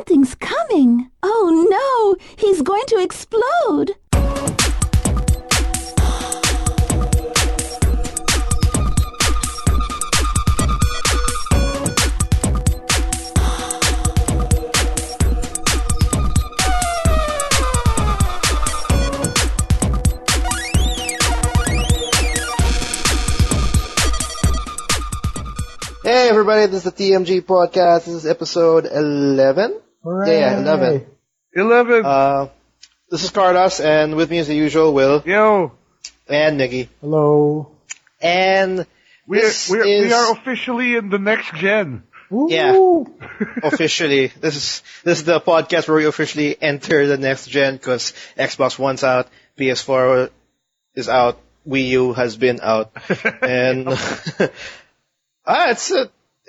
Something's coming. Oh no, he's going to explode. Hey everybody, this is the TMG Podcast. This is episode 11? Hooray. Yeah, 11. 11! This is Carlos, and with me as the usual, Will. Yo! And Miggy. Hello. And we are officially in the next gen. Woo. Yeah, officially. This is the podcast where we officially enter the next gen because Xbox One's out, PS4 is out, Wii U has been out, and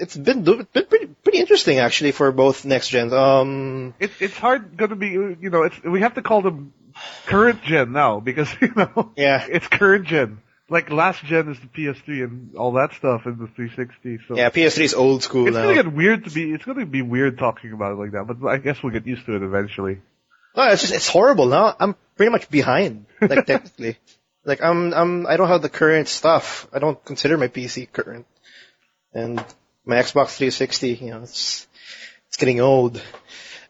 it's been pretty interesting actually for both next gens. It's hard going to be, we have to call them current gen now because, yeah, it's current gen. Like last gen is the PS3 and all that stuff and the 360. So yeah, PS3 is old school now. It's going to be weird talking about it like that, but I guess we'll get used to it eventually. No, it's horrible now. I'm pretty much behind, like technically. Like I don't have the current stuff. I don't consider my PC current. And my Xbox 360, it's getting old.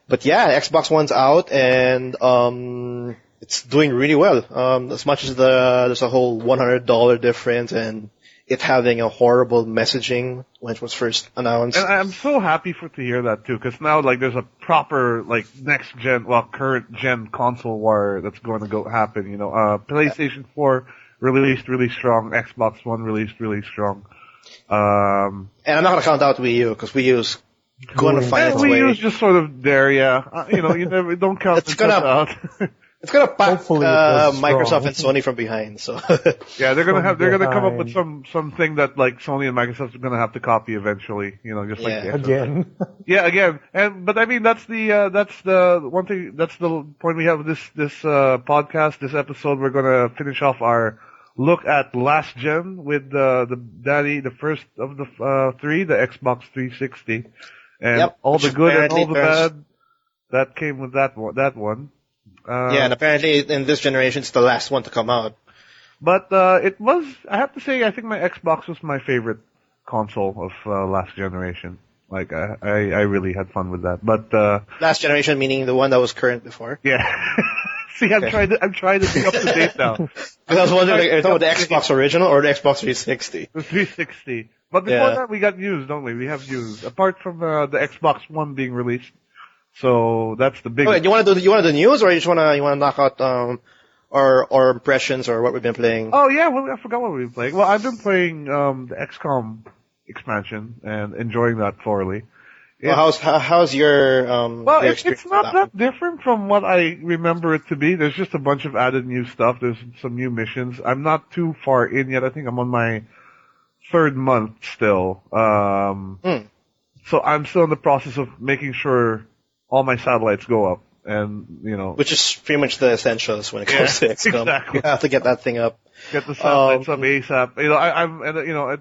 But yeah, Xbox One's out and it's doing really well. As much as there's a whole $100 difference and it having a horrible messaging when it was first announced. And I'm so happy to hear that too, because now there's a proper next gen, current gen console war that's going to happen. PlayStation 4 released really strong, Xbox One released really strong. And I'm not gonna count out Wii U because Wii U's gonna find its way. Wii U's just sort of there, yeah. You never don't count it out. It's gonna pack Microsoft and Sony from behind. So yeah, they're gonna come up with something that Sony and Microsoft are gonna have to copy eventually. Again. Yeah, again. But I mean that's the one thing. That's the point we have with this podcast. This episode, we're gonna finish off our look at last gen with the first of the three, the Xbox 360, and all the good and all the bad that came with that one. Yeah, and apparently in this generation it's the last one to come out. But I have to say, I think my Xbox was my favorite console of last generation. I really had fun with that. But last generation meaning the one that was current before. Yeah. See, I'm trying to be up to date now. Because I was wondering, are you talking about the Xbox original or the Xbox 360? The 360. But before that, we got news, don't we? We have news. Apart from the Xbox One being released. So that's the big. Okay, you want to do the news, or you want to knock out our impressions or what we've been playing? Oh yeah, well I forgot what we've been playing. Well, I've been playing the XCOM expansion and enjoying that thoroughly. Well, how's your well, your it's not that different from what I remember it to be. There's just a bunch of added new stuff. There's some new missions. I'm not too far in yet. I think I'm on my third month still. So I'm still in the process of making sure all my satellites go up, and which is pretty much the essentials when it comes to XCOM. Exactly. You have to get that thing up. Get the satellites up ASAP. I'm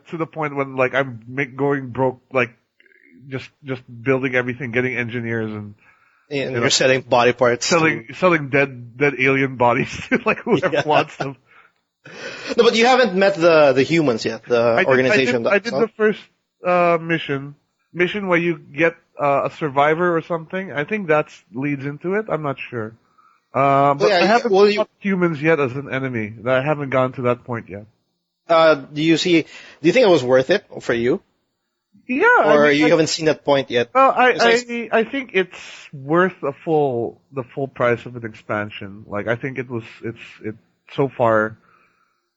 to the point when I'm going broke, just building everything, getting engineers and you're selling body parts, selling dead alien bodies to whoever wants them. No, but you haven't met the humans yet. The organization. I did the first mission where you get a survivor or something. I think that leads into it. I'm not sure. But I haven't fought humans yet as an enemy. I haven't gone to that point yet. Do you think it was worth it for you? Yeah. Or you haven't seen that point yet? Well, I think it's worth the full price of an expansion. I think it's so far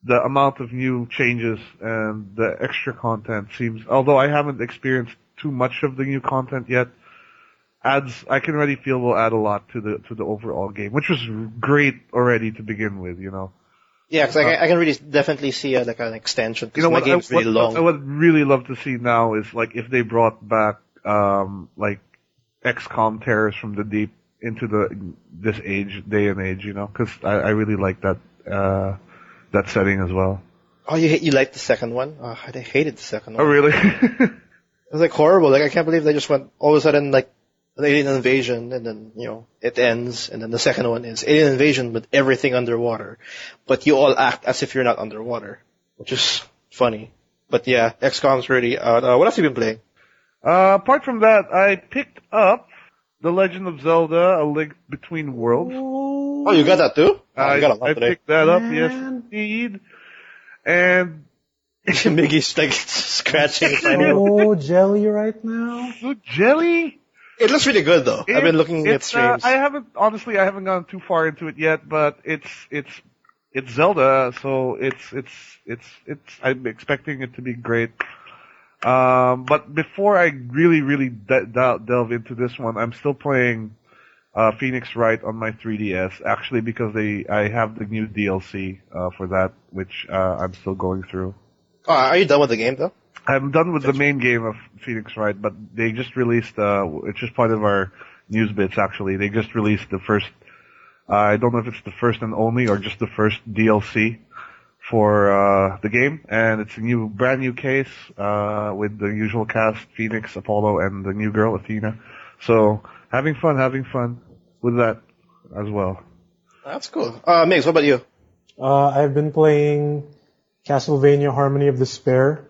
the amount of new changes and the extra content seems, although I haven't experienced too much of the new content yet, I can already feel will add a lot to the overall game, which was great already to begin with, Yeah, because I can really definitely see an extension, because my game's really long. What I would really love to see now is if they brought back XCOM Terrors from the Deep into this day and age, because I really like that setting as well. Oh, you liked the second one? Oh, I hated the second one. Oh, really? It was horrible. I can't believe they just went all of a sudden an alien invasion, and then, it ends, and then the second one is alien invasion with everything underwater, but you all act as if you're not underwater, which is funny. But yeah, XCOM's really out. What else have you been playing? Apart from that, I picked up The Legend of Zelda: A Link Between Worlds. Oh, you got that too? Oh, you got a lot I today. picked that up, yes indeed. And Miggy's like scratching his tiny. Oh, jelly right now. so jelly. It looks really good though. I've been looking at streams. I haven't gone too far into it yet, but it's Zelda, so it's I'm expecting it to be great. But before I really delve into this one, I'm still playing Phoenix Wright on my 3DS, actually, because I have the new DLC for that, which I'm still going through. Oh, are you done with the game though? I'm done with the main game of Phoenix Wright, but they just released, it's just part of our news bits actually, they just released the first, I don't know if it's the first and only or just the first DLC for the game, and it's a brand new case with the usual cast, Phoenix, Apollo, and the new girl, Athena. So, having fun with that as well. That's cool. Migs, what about you? I've been playing Castlevania Harmony of Despair.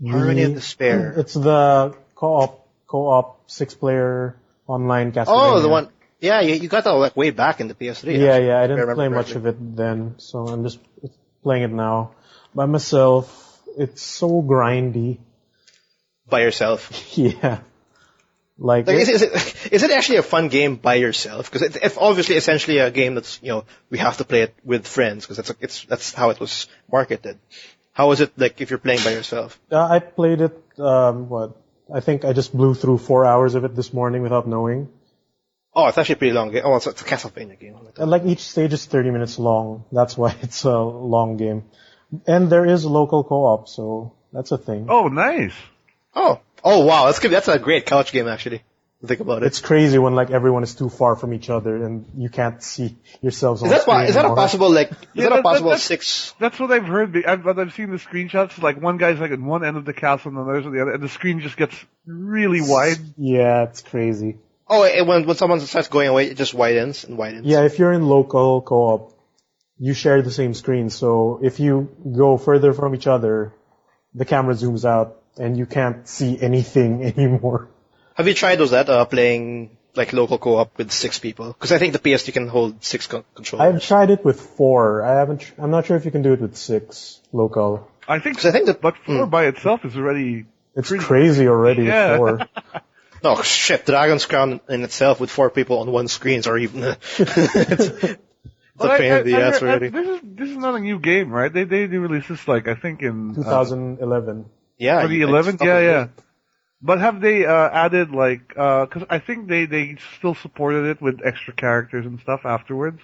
Harmony of Despair. It's the co-op 6-player online Castlevania. Oh, the one. Yeah, you got that like way back in the PS3. Yeah, I didn't play much of it then, so I'm just playing it now by myself. It's so grindy. By yourself. Yeah. Like is it actually a fun game by yourself? Because it's obviously essentially a game that's, we have to play it with friends because that's how it was marketed. How is it like if you're playing by yourself? I played it, I think I just blew through 4 hours of it this morning without knowing. Oh, it's actually a pretty long game. Oh, it's a Castlevania game. And like each stage is 30 minutes long. That's why it's a long game. And there is local co-op, so that's a thing. Oh, nice. Oh wow, that's good. That's a great couch game actually. Think about it. It's crazy when like everyone is too far from each other and you can't see yourselves on screen. Is that a possible that's, six? That's what I've heard. I've seen the screenshots. Like one guy's like at one end of the castle and the other's at the other, and the screen just gets really wide. Yeah, it's crazy. Oh, and when someone starts going away, it just widens and widens. Yeah, if you're in local co-op, you share the same screen. So if you go further from each other, the camera zooms out and you can't see anything anymore. Have you tried playing like local co-op with 6 people? Because I think the PS2 can hold 6 controllers. I've tried it with 4. I'm not sure if you can do it with 6 local. I think but 4 by itself is already. It's crazy already. Yeah. With 4. No, shit. Dragon's Crown in itself with 4 people on one screen or even. It's a pain in the ass already. This is not a new game, right? They released this like I think in 2011. Yeah. 2011. Yeah. But have they added like? Because I think they still supported it with extra characters and stuff afterwards.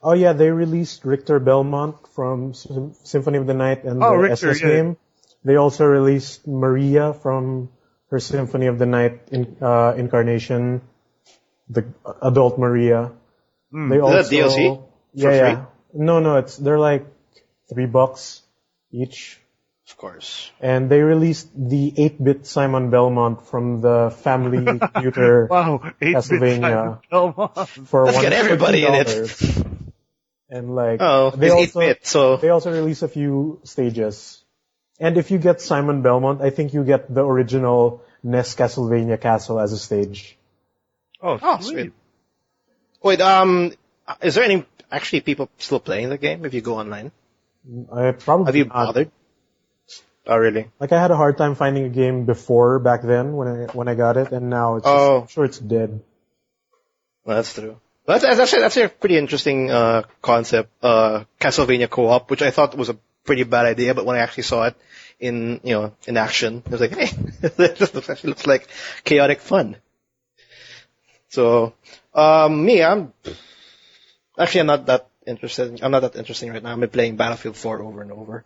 Oh yeah, they released Richter Belmont from Symphony of the Night and the Richter, SS game. They also released Maria from her Symphony of the Night incarnation, the adult Maria. They also, is that DLC? Yeah. No, they're like $3 each. Of course. And they released the 8-bit Simon Belmont from the Family Computer Castlevania for Let's get everybody in it. And like they also released a few stages. And if you get Simon Belmont, I think you get the original NES Castlevania castle as a stage. Oh, sweet. Wait, is there any actually people still playing the game if you go online? Have you bothered? Oh, really? Like I had a hard time finding a game back then when I got it, and now I'm sure it's dead. Well, that's true. That's a pretty interesting concept, Castlevania co-op, which I thought was a pretty bad idea, but when I actually saw it in action, I was like, hey, this looks like chaotic fun. So, I'm not that interested. I'm not that interesting right now. I'm playing Battlefield 4 over and over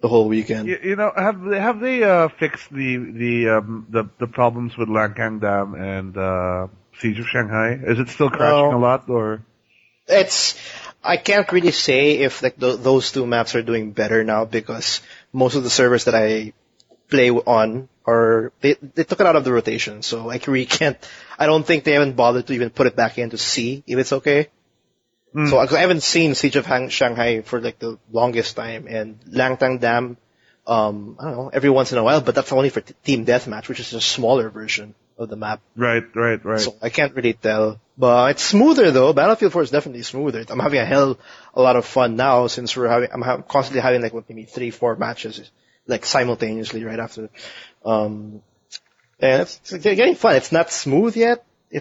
the whole weekend. Have they fixed the problems with Lankang Dam and Siege of Shanghai? Is it still crashing a lot, or? I can't really say if like those 2 maps are doing better now because most of the servers that I play on they took it out of the rotation, so I really can't. I don't think they haven't bothered to even put it back in to see if it's okay. So I haven't seen Siege of Shanghai for like the longest time, and Langtang Dam, I don't know, every once in a while, but that's only for Team Deathmatch, which is a smaller version of the map. Right. So I can't really tell. But it's smoother though. Battlefield 4 is definitely smoother. I'm having a lot of fun now since I'm constantly having like maybe 3-4 matches like simultaneously right after. And it's getting fun. It's not smooth yet. I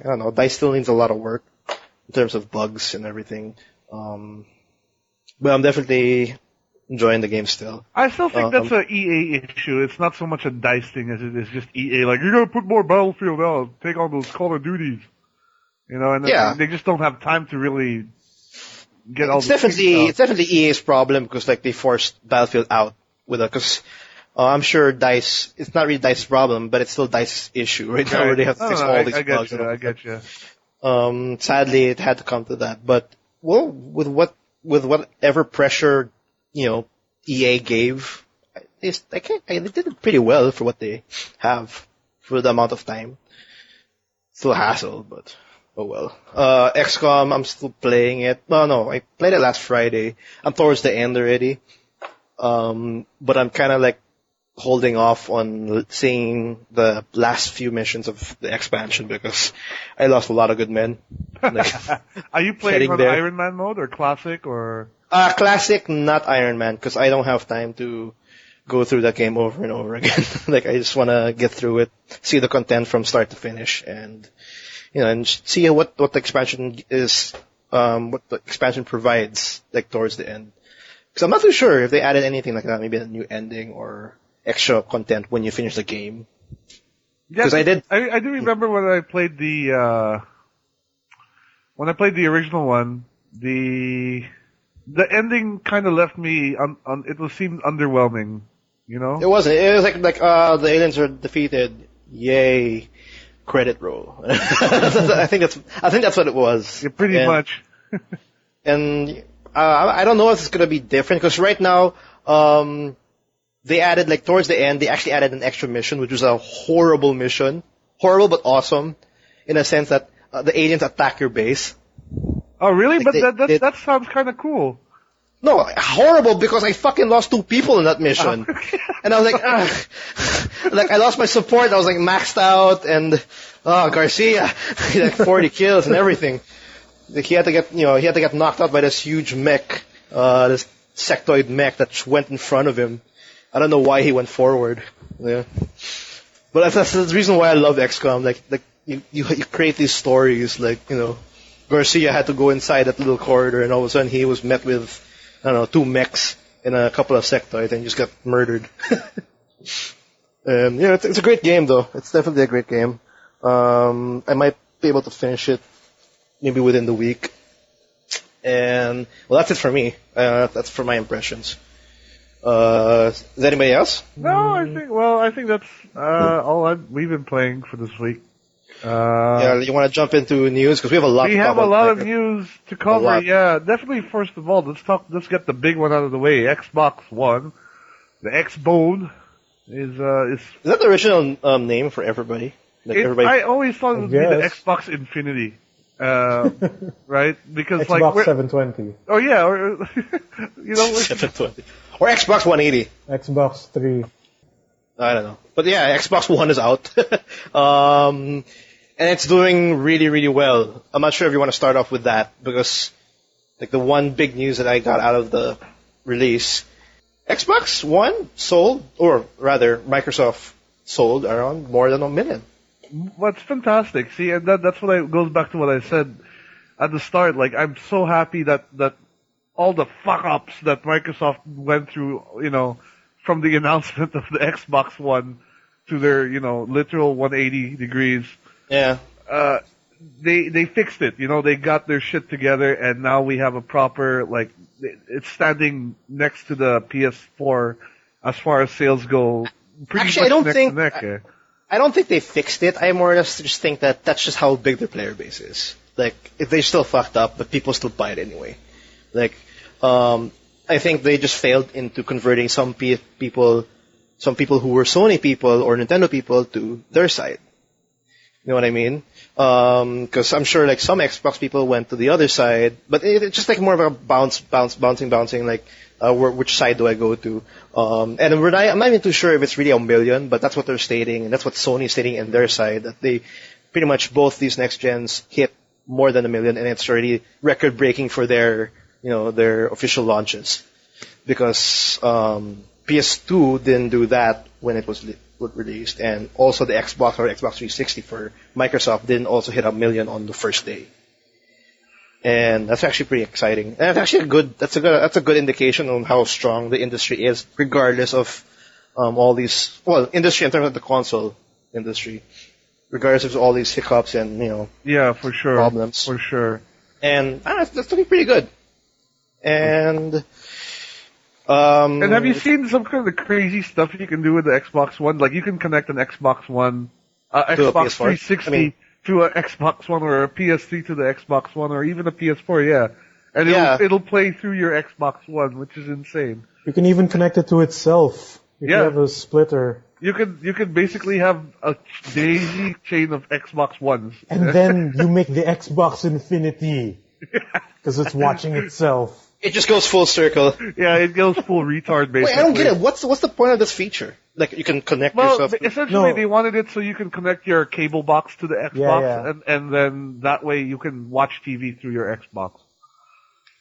don't know, DICE still needs a lot of work in terms of bugs and everything. But I'm definitely enjoying the game still. I still think that's a EA issue. It's not so much a DICE thing as it is just EA. Like, you gotta put more Battlefield out, take on those Call of Duties. And they just don't have time to really get all it's definitely EA's problem because like they forced Battlefield out because I'm sure DICE, it's not really DICE's problem, but it's still DICE's issue, right? Now they have to fix all these bugs. I get you. Sadly, it had to come to that. But, well, with whatever pressure, EA gave, they did it pretty well for what they have for the amount of time. Still a hassle, but, oh well. XCOM, I'm still playing it. No, I played it last Friday. I'm towards the end already. But I'm kind of like holding off on seeing the last few missions of the expansion because I lost a lot of good men. Like, are you playing on Iron Man mode or Classic or? Classic, not Iron Man, because I don't have time to go through that game over and over again. Like I just want to get through it, see the content from start to finish, and and see what the expansion is, what the expansion provides, like towards the end. Because I'm not too sure if they added anything like that, maybe a new ending or extra content when you finish the game. Because I do remember when I played the original one, the ending kind of left me seemed underwhelming, It wasn't. It was like the aliens are defeated. Yay. Credit roll. I think that's what it was. Yeah, pretty much. And I don't know if it's gonna be different because right now, they added, like, towards the end, they actually added an extra mission, which was a horrible mission. Horrible but awesome, in a sense that the aliens attack your base. Oh, really? Like but that sounds kind of cool. No, horrible because I fucking lost 2 people in that mission. And I was like, ugh. Like, I lost my support, I was like maxed out, and, Garcia, he had 40 kills and everything. Like, he had to get knocked out by this huge mech, this sectoid mech that went in front of him. I don't know why he went forward. Yeah. But that's the reason why I love XCOM. Like you create these stories, like, Garcia had to go inside that little corridor and all of a sudden he was met with, 2 mechs and a couple of sectoids and just got murdered. It's a great game though. It's definitely a great game. I might be able to finish it maybe within the week. And, well, that's it for me. That's for my impressions. Is there anybody else? No, I think that's all we've been playing for this week. You want to jump into news because we have a lot. We have a lot of news to cover. Yeah, definitely. First of all, let's get the big one out of the way. Xbox One, the X-Bone is that the original name for everybody? I always thought it would be the Xbox Infinity. Right? Because Xbox 720. Oh yeah, or 720. Or Xbox 180. Xbox 3. I don't know. But yeah, Xbox One is out. And it's doing really, really well. I'm not sure if you want to start off with that because like the one big news that I got out of the release, Xbox One sold, or rather Microsoft sold around more than 1 million. What's fantastic. See, and that's what goes back to what I said at the start. Like, I'm so happy that all the fuck-ups that Microsoft went through, from the announcement of the Xbox One to their, literal 180 degrees. Yeah. They fixed it. They got their shit together, and now we have a proper, like, it's standing next to the PS4 as far as sales go. Actually, I don't think they fixed it. I more or less just think that that's just how big their player base is. Like, if they still fucked up, but people still buy it anyway. Like, I think they just failed into converting some people some people who were Sony people or Nintendo people to their side. You know what I mean? Because I'm sure like some Xbox people went to the other side, but it's just like more of a bouncing. Like, which side do I go to? And I'm not even too sure if it's really 1 million, but that's what they're stating, and that's what Sony's stating in their side, that they pretty much both these next gens hit more than 1 million, and it's already record breaking for their official launches. Because PS2 didn't do that when it was released, and also the Xbox or Xbox 360 for Microsoft didn't also hit 1 million on the first day. And that's actually pretty exciting. And it's actually that's a good indication on how strong the industry is, regardless of all these industry in terms of the console industry, regardless of all these hiccups and for sure, problems. For sure. And that's looking pretty good. And have you seen some kind of the crazy stuff you can do with the Xbox One? Like you can connect an Xbox One, Xbox 360 to an Xbox One, or a PS3 to the Xbox One, or even a PS4, yeah. And it'll play through your Xbox One, which is insane. You can even connect it to itself. You can have a splitter. You could basically have a daisy chain of Xbox Ones. And then you make the Xbox Infinity. Because it's watching itself. It just goes full circle. Yeah, it goes full retard, basically. Wait, I don't get it. What's the point of this feature? Like, you can connect yourself. Essentially, they wanted it so you can connect your cable box to the Xbox, and then that way you can watch TV through your Xbox.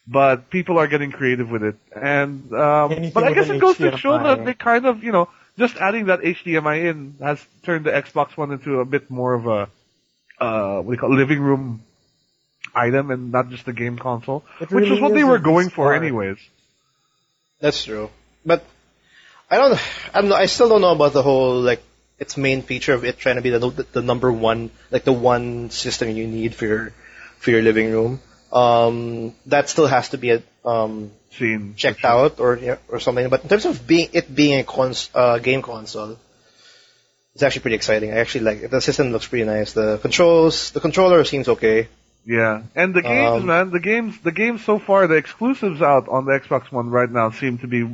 But people are getting creative with it, and but I guess it goes to show that they kind of, just adding that HDMI in has turned the Xbox One into a bit more of a living room item and not just a game console, which is what they were going for anyways. That's true. But I still don't know about the whole, like, its main feature of it trying to be the number one, like the one system you need for your living room. That still has to be checked out or something. But in terms of being a game console, it's actually pretty exciting. I actually like it. The system looks pretty nice. The controller seems okay. Yeah, and the games, man, the games so far, the exclusives out on the Xbox One right now seem to be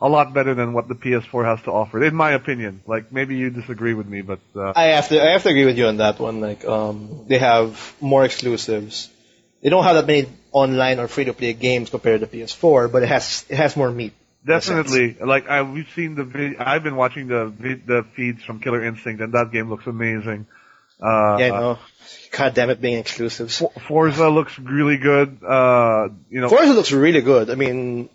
a lot better than what the PS4 has to offer, in my opinion. Like, maybe you disagree with me, but I have to agree with you on that one. Like, they have more exclusives. They don't have that many online or free-to-play games compared to PS4, but it has more meat. Definitely. Like, we've seen I've been watching the feeds from Killer Instinct, and that game looks amazing. I know. God damn it, being exclusives. Forza looks really good. Forza looks really good. I mean,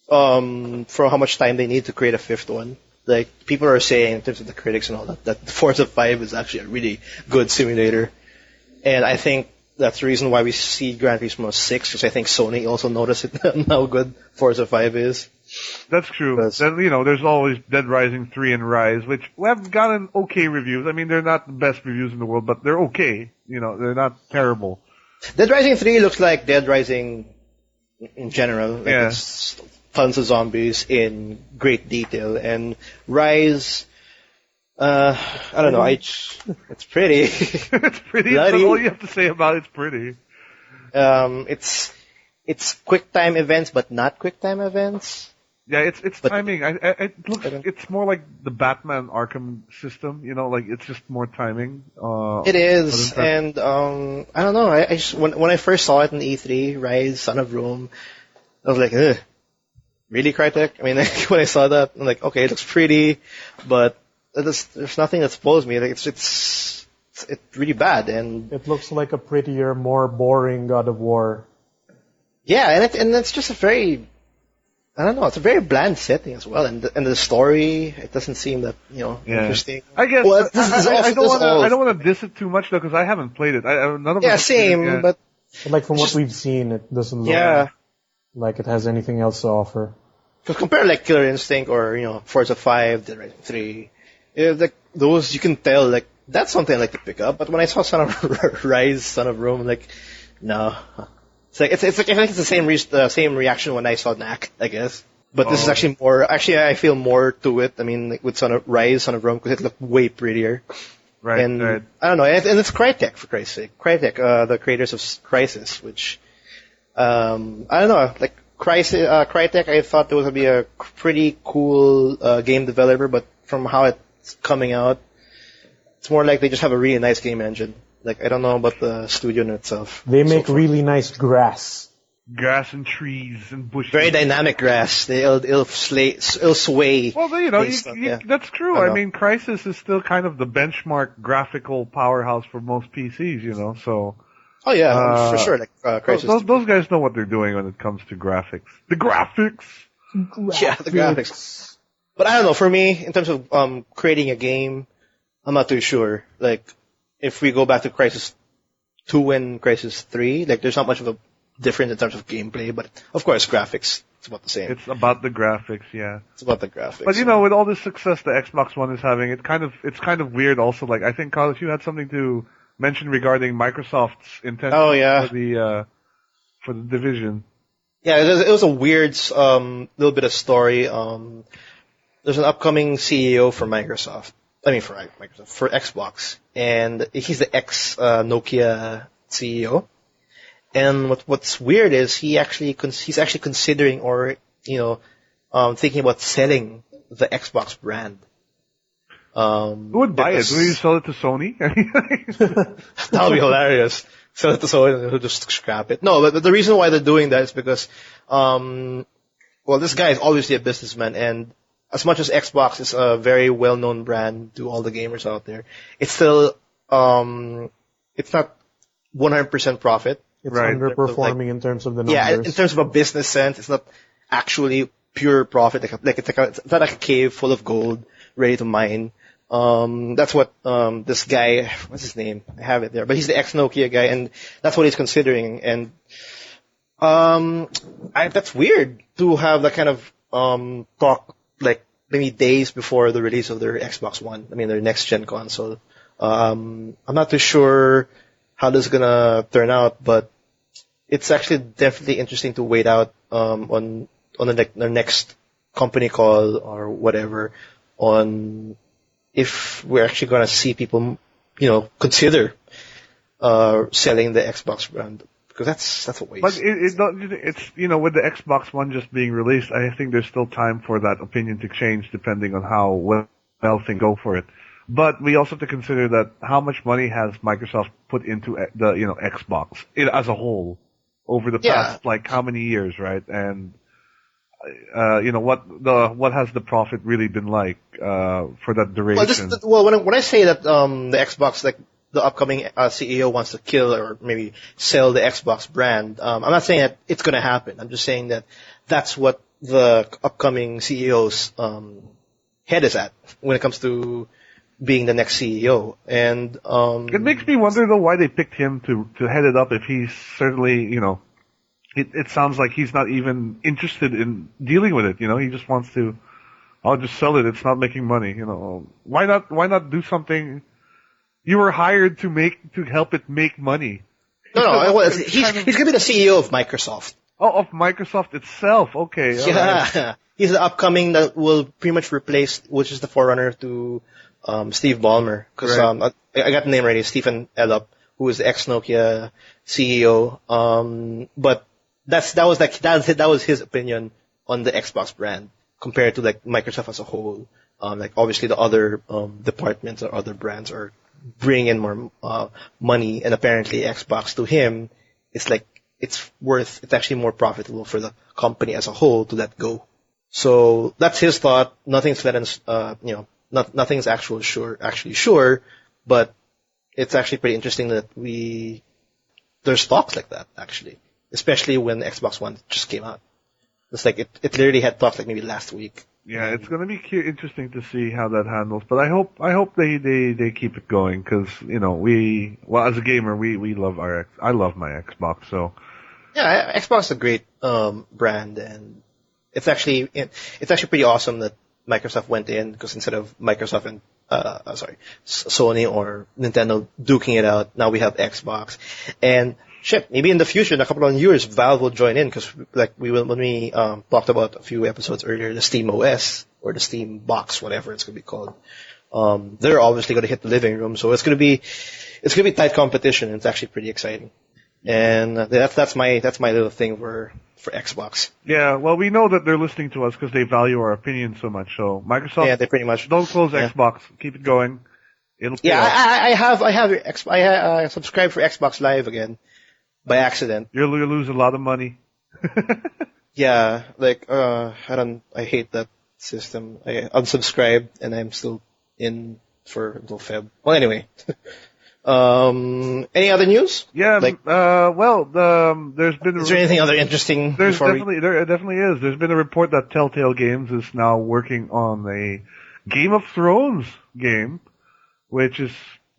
for how much time they need to create a fifth one. Like, people are saying, in terms of the critics and all that Forza 5 is actually a really good simulator. And I think that's the reason why we see Gran Turismo 6, because I think Sony also noticed how good Forza 5 is. That's true. Then, there's always Dead Rising 3 and Rise, which have gotten okay reviews. I mean, they're not the best reviews in the world, but they're okay. They're not terrible. Dead Rising 3 looks like Dead Rising in general. Like, it's tons of zombies in great detail. And Rise, I don't know, it's pretty. It's pretty. That's all you have to say about it's pretty. It's quick time events, but not quick time events. Yeah, it's timing. It's more like the Batman Arkham system, like it's just more timing. It is, and I don't know. I just when I first saw it in E3, Rise, Son of Rome, I was like, ugh, really, Crytek? I mean, like, when I saw that, I'm like, okay, it looks pretty, but there's nothing that spoils me. Like, it's really bad, and it looks like a prettier, more boring God of War. Yeah, and it's just a very, I don't know, it's a very bland setting as well, and the story, it doesn't seem that, interesting. I guess, well, I don't want to diss it too much though, because I haven't played it. None of us same, played it, but like from what we've seen, it doesn't look like it has anything else to offer. Because compare like Killer Instinct or, Forza 5, Dead Rising 3, like those you can tell, like, that's something I like to pick up, but when I saw Rise, Son of Rome, like, no. It's like, I think it's the same reaction when I saw Knack, I guess. But this is actually I feel more to it. I mean, like, with Rise, Son of Rome, because it looked way prettier. Right, and right. I don't know, and it's Crytek, for Christ's sake. Crytek, the creators of Crysis, which, I don't know, like, Crytek, I thought there was gonna be a pretty cool game developer, but from how it's coming out, it's more like they just have a really nice game engine. Like, I don't know about the studio in itself. They make really nice grass. Grass and trees and bushes. Very dynamic grass. It'll sway. Well, you know, yeah. that's true. I mean, Crysis is still kind of the benchmark graphical powerhouse for most PCs, you know, so. Oh yeah, for sure. Like, Crysis. Those guys know what they're doing when it comes to graphics. The graphics! Yeah, the graphics. But I don't know, for me, in terms of creating a game, I'm not too sure. Like, if we go back to Crysis 2 and Crysis 3, like, there's not much of a difference in terms of gameplay, but of course, graphics, it's about the same. It's about the graphics, yeah. It's about the graphics. But you know, with all this success the Xbox One is having, it's kind of weird also. Like, I think, Carlos, you had something to mention regarding Microsoft's intention for the division. Yeah, it was a weird little bit of story. There's an upcoming CEO for Microsoft. I mean, for Microsoft, for Xbox, and he's the ex-Nokia CEO. And what's weird is he's actually considering, or thinking about selling the Xbox brand. Who would buy it? Will you sell it to Sony? That would be hilarious. Sell it to Sony and they'll just scrap it. No, but the reason why they're doing that is because, this guy is obviously a businessman, and as much as Xbox is a very well-known brand to all the gamers out there, it's still, it's not 100% profit. It's underperforming in terms of the numbers. Yeah, in terms of a business sense, it's not actually pure profit. It's not like a cave full of gold ready to mine. That's what this guy, what's his name? I have it there, but he's the ex-Nokia guy, and that's what he's considering. And that's weird to have that kind of talk, like maybe days before the release of their Xbox One. I mean, their next gen console. I'm not too sure how this is gonna turn out, but it's actually definitely interesting to wait out on the next company call or whatever on if we're actually gonna see people, consider selling the Xbox brand, because that's a waste. But it's with the Xbox One just being released, I think there's still time for that opinion to change depending on how well things go for it. But we also have to consider that how much money has Microsoft put into the Xbox as a whole over the past how many years, right? And what has the profit really been like for that duration? When I say that the Xbox, like the upcoming CEO wants to kill or maybe sell the Xbox brand, I'm not saying that it's going to happen. I'm just saying that that's what the upcoming CEO's head is at when it comes to being the next CEO. And it makes me wonder though why they picked him to head it up if he's certainly, it sounds like he's not even interested in dealing with it, he just wants to, I'll just sell it, it's not making money, Why not do something? You were hired to help it make money. No, he's going to be the CEO of Microsoft. Oh, of Microsoft itself, okay. Yeah. Right. He's the upcoming that will pretty much replace, which is the forerunner to Steve Ballmer, because I got the name already, Stephen Ellup, who is the ex-Nokia CEO. But that was his opinion on the Xbox brand compared to like Microsoft as a whole. Like obviously the other departments or other brands are bringing in more money, and apparently Xbox to him, it's actually more profitable for the company as a whole to let go. So that's his thought. Nothing's set in, nothing's actually sure, but it's actually pretty interesting that there's talks like that actually, especially when Xbox One just came out. It's like it literally had talks like maybe last week. Yeah, it's gonna be interesting to see how that handles, but I hope they keep it going, because as a gamer we love I love my Xbox, so. Yeah, Xbox is a great brand, and it's actually pretty awesome that Microsoft went in, because instead of Microsoft and Sony or Nintendo duking it out, now we have Xbox. And maybe in the future, in a couple of years, Valve will join in, because when we talked about a few episodes earlier, the Steam OS or the Steam Box, whatever it's going to be called, they're obviously going to hit the living room. So it's going to be tight competition, and it's actually pretty exciting. And that's my little thing for Xbox. Yeah, well, we know that they're listening to us because they value our opinion so much. So Microsoft, Yeah, they pretty much don't close yeah. Xbox. Keep it going. It'll pay Yeah, off. I subscribed for Xbox Live again by accident. You'll lose a lot of money. Yeah, like I hate that system. I unsubscribed and I'm still in for until Feb. Well, anyway. Any other news? Yeah, Like, there's been. Is there anything other interesting? There definitely is. There's been a report that Telltale Games is now working on a Game of Thrones game, which is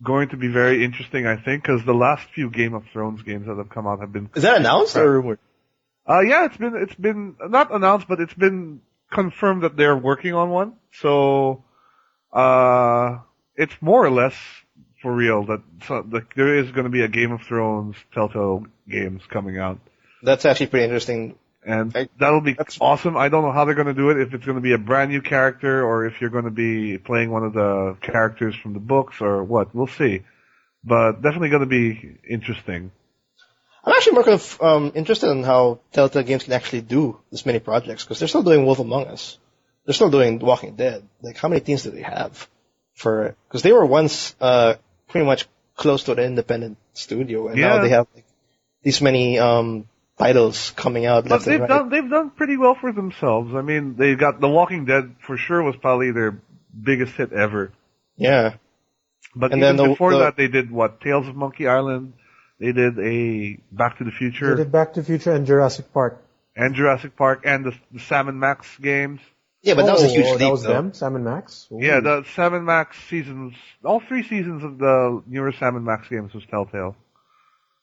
going to be very interesting, I think, because the last few Game of Thrones games that have come out have been. Is that announced or rumored? Yeah, it's been not announced, but it's been confirmed that they're working on one. So, it's more or less for real that there is going to be a Game of Thrones Telltale Games coming out. That's actually pretty interesting. And that'll be awesome. I don't know how they're going to do it, if it's going to be a brand new character or if you're going to be playing one of the characters from the books or what. We'll see. But definitely going to be interesting. I'm actually more kind of interested in how Telltale Games can actually do this many projects, because they're still doing Wolf Among Us. They're still doing Walking Dead. Like, how many teams do they have for it? Because they were once pretty much close to an independent studio, and now they have like these many titles coming out. But they've done pretty well for themselves. I mean, they got The Walking Dead for sure was probably their biggest hit ever. Yeah. But and even then before that, they did what? Tales of Monkey Island. They did a Back to the Future. They did Back to the Future and Jurassic Park. And the Sam and Max games. Yeah, but that was a huge leap. That was them, Sam and Max? Ooh. Yeah, the Sam and Max seasons, all 3 seasons of the newer Sam and Max games was Telltale.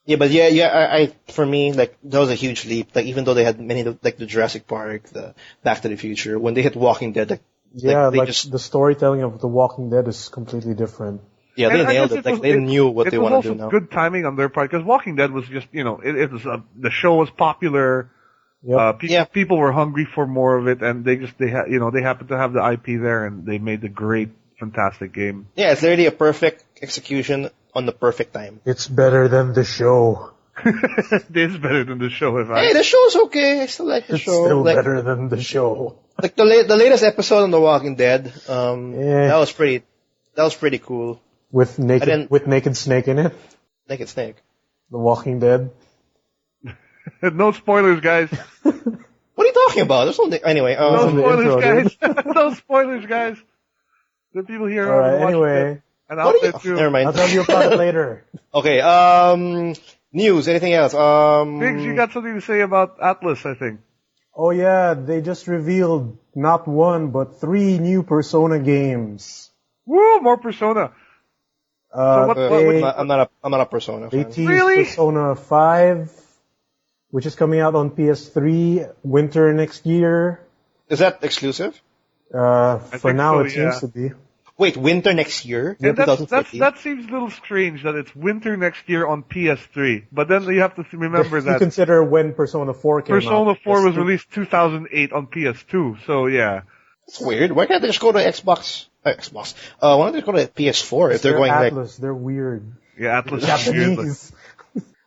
Yeah, but I for me, like, that was a huge leap. Like, even though they had many, like the Jurassic Park, the Back to the Future, when they hit Walking Dead, the storytelling of The Walking Dead is completely different. Yeah, they nailed it. Like, they knew what they wanted to do now. It was also good timing on their part, because Walking Dead was just, it was the show was popular. Yep. People were hungry for more of it, and they happened to have the IP there, and they made a great, fantastic game. Yeah, it's literally a perfect execution on the perfect time. It's better than the show. It is better than the show. Hey, the show's okay. I still like the show. It's still better than the show. Like the latest episode on The Walking Dead, that was pretty cool. With Naked Snake in it. Naked Snake. The Walking Dead. No spoilers, guys. What are you talking about? There's no anyway. No spoilers, guys. No spoilers, guys. The people here are anyway. And out there too. Never mind. I'll tell you about it later. Okay. News. Anything else? Biggs, you got something to say about Atlas, I think. Oh yeah, they just revealed not 1 but 3 new Persona games. Woo, more Persona. I'm not a Persona fan. They teased Persona 5, which is coming out on PS3 winter next year. Is that exclusive? For now, it seems to be. Wait, winter next year? Yeah, that seems a little strange that it's winter next year on PS3. But then you have to remember that. You consider when Persona 4 came out. Persona 4 was released 2008 on PS2, so yeah. That's weird. Why can't they just go to Xbox? Why don't they go to PS4 if they're going Atlas, they're weird. Yeah, Atlas is Japanese.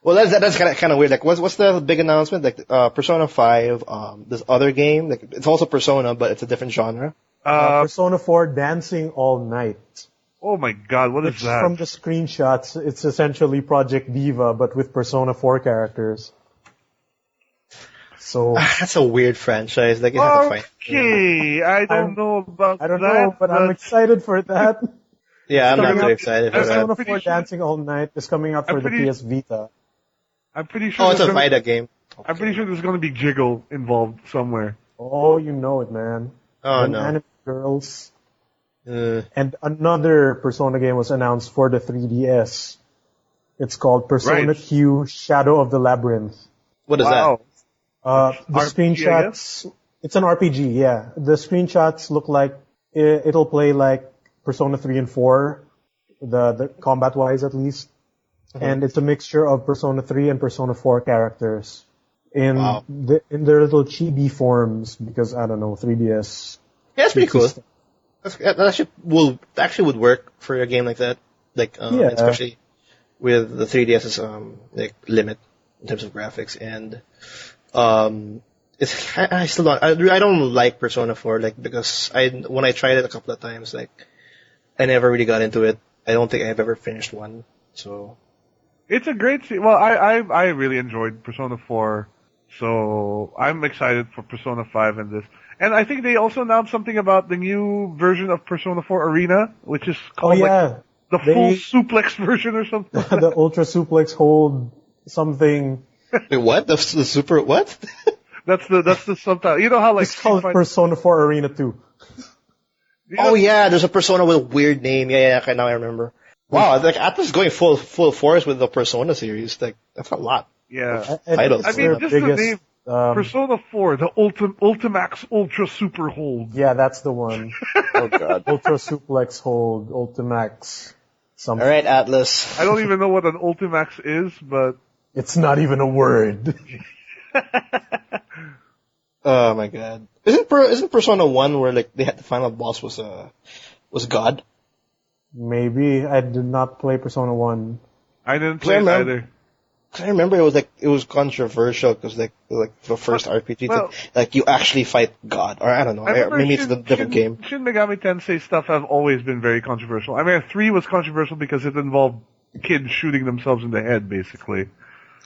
Well, that's kind of weird. Like, what's the big announcement? Like, Persona 5, this other game, like, it's also Persona, but it's a different genre. Persona 4 Dancing All Night. Oh my god, what is that? From the screenshots, it's essentially Project Diva, but with Persona 4 characters. So that's a weird franchise. Like, you have to find. Okay, I don't know about that. I don't know, but I'm excited for that. Yeah, I'm not very excited for that. Persona 4 Dancing All Night is coming out for the PS Vita. I'm pretty sure. Oh, it's a Vita game. Okay. I'm pretty sure there's going to be Jiggle involved somewhere. Oh, you know it, man. Oh, no. Anime Girls. And another Persona game was announced for the 3DS. It's called Persona Q Shadow of the Labyrinth. What is that? The screenshots, it's an RPG, yeah. The screenshots look like it'll play like Persona 3 and 4, the combat-wise at least. Mm-hmm. And it's a mixture of Persona 3 and Persona 4 characters in their little chibi forms, because I don't know, 3DS. Yeah, that's pretty cool. That actually would work for a game like that. Like, especially with the 3DS's, like, limit. in terms of graphics, and I still don't. I don't like Persona 4, like, because when I tried it a couple of times, like, I never really got into it. I don't think I've ever finished one. So It's a great well, I really enjoyed Persona 4, so I'm excited for Persona 5 and this. And I think they also announced something about the new version of Persona 4 Arena, which is called like the full suplex version or something. The Ultra Suplex Hold something. wait, what? The super what? That's the subtitle. You know how like It's called Persona 4 Arena 2. Oh yeah, there's a Persona with a weird name. Yeah, okay, now I remember. Wow, like Atlas is going full force with the Persona series. Like, that's a lot. Yeah. Titles. I mean, just the name Persona Persona 4, the Ultimax Ultra Super Hold. Yeah, that's the one. Oh god. Ultra Suplex Hold, Ultimax, something. All right, Atlas. I don't even know what an Ultimax is, but It's not even a word. Oh my god. Isn't Persona 1 where like they had the final boss was God? Maybe. I did not play Persona 1. I didn't play it either. I remember it was controversial because like the first RPG like you actually fight God, or I don't know, maybe it's a different game. Shin Megami Tensei stuff have always been very controversial. I mean, 3 was controversial because it involved kids shooting themselves in the head, basically.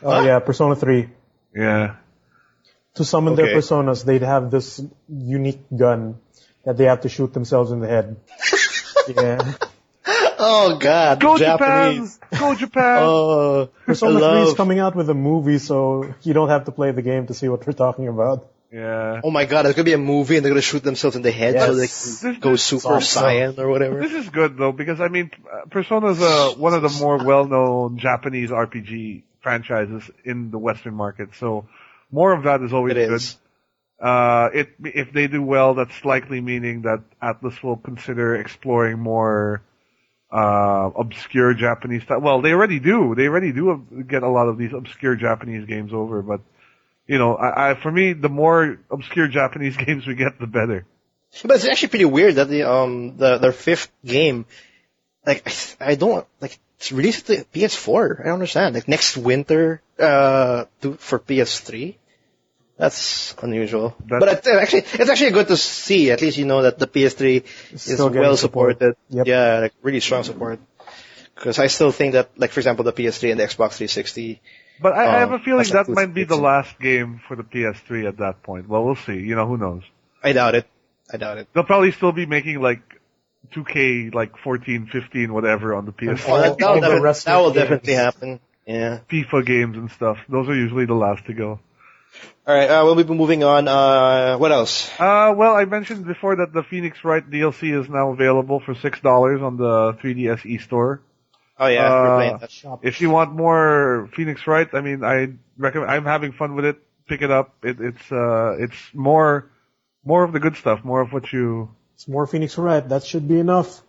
Oh yeah, Persona 3. Yeah. To summon their personas, they'd have this unique gun that they have to shoot themselves in the head. Yeah. Oh god, Go Japanese. Japan! Go Japan! Oh, Persona 3 is coming out with a movie, so you don't have to play the game to see what we're talking about. Yeah. Oh my god, there's gonna be a movie and they're gonna shoot themselves in the head so they can go Super Saiyan or whatever. This is good though, because I mean, Persona is one of the more well-known Japanese RPG franchises in the Western market, so more of that is always good. If they do well, that's likely meaning that Atlus will consider exploring more obscure Japanese stuff. Well, they already do. They already do get a lot of these obscure Japanese games over, but you know, for me, the more obscure Japanese games we get, the better. But it's actually pretty weird that their fifth game, like, it's released to PS4. I don't understand. Like, next winter, for PS3. That's unusual. But it's actually good to see. At least you know that the PS3 is well supported. Yep. Yeah, like, really strong support. Because I still think that, like, for example, the PS3 and the Xbox 360. But I have a feeling that might be the last game for the PS3 at that point. Well, we'll see. You know, who knows? I doubt it. They'll probably still be making, like, 2K, like, 14, 15, whatever on the PS4. That will definitely happen. Yeah. FIFA games and stuff. Those are usually the last to go. Alright, we'll be moving on. What else? Well, I mentioned before that the Phoenix Wright DLC is now available for $6 on the 3DS eStore. Oh yeah, we're playing that shop. If you want more Phoenix Wright, I mean, I recommend. I'm having fun with it. Pick it up. It's more of the good stuff. More of what you. It's more Phoenix Wright. That should be enough.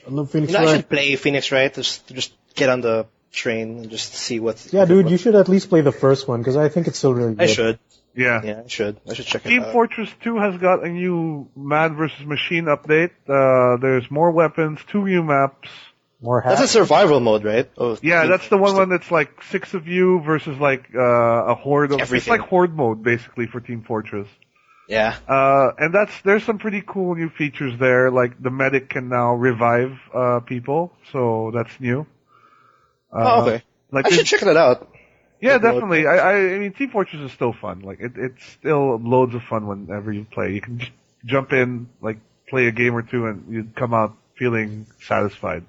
I love Phoenix Wright. I should play Phoenix Wright. Just get on the train and just see what. Yeah, dude, you should at least play the first one because I think it's still really good. I should. Yeah, I should check it Team out. Fortress 2 has got a new Man vs. Machine update. There's more weapons, 2 new maps. More hats. That's a survival mode, right? Oh, yeah, that's the one that's like 6 of you versus like a horde of. Everything. It's like horde mode basically for Team Fortress. Yeah. And there's some pretty cool new features there. Like the medic can now revive people, so that's new. Okay. Like I should check it out. Yeah, definitely. I mean, Team Fortress is still fun. Like it's still loads of fun whenever you play. You can just jump in, like play a game or two, and you come out feeling satisfied.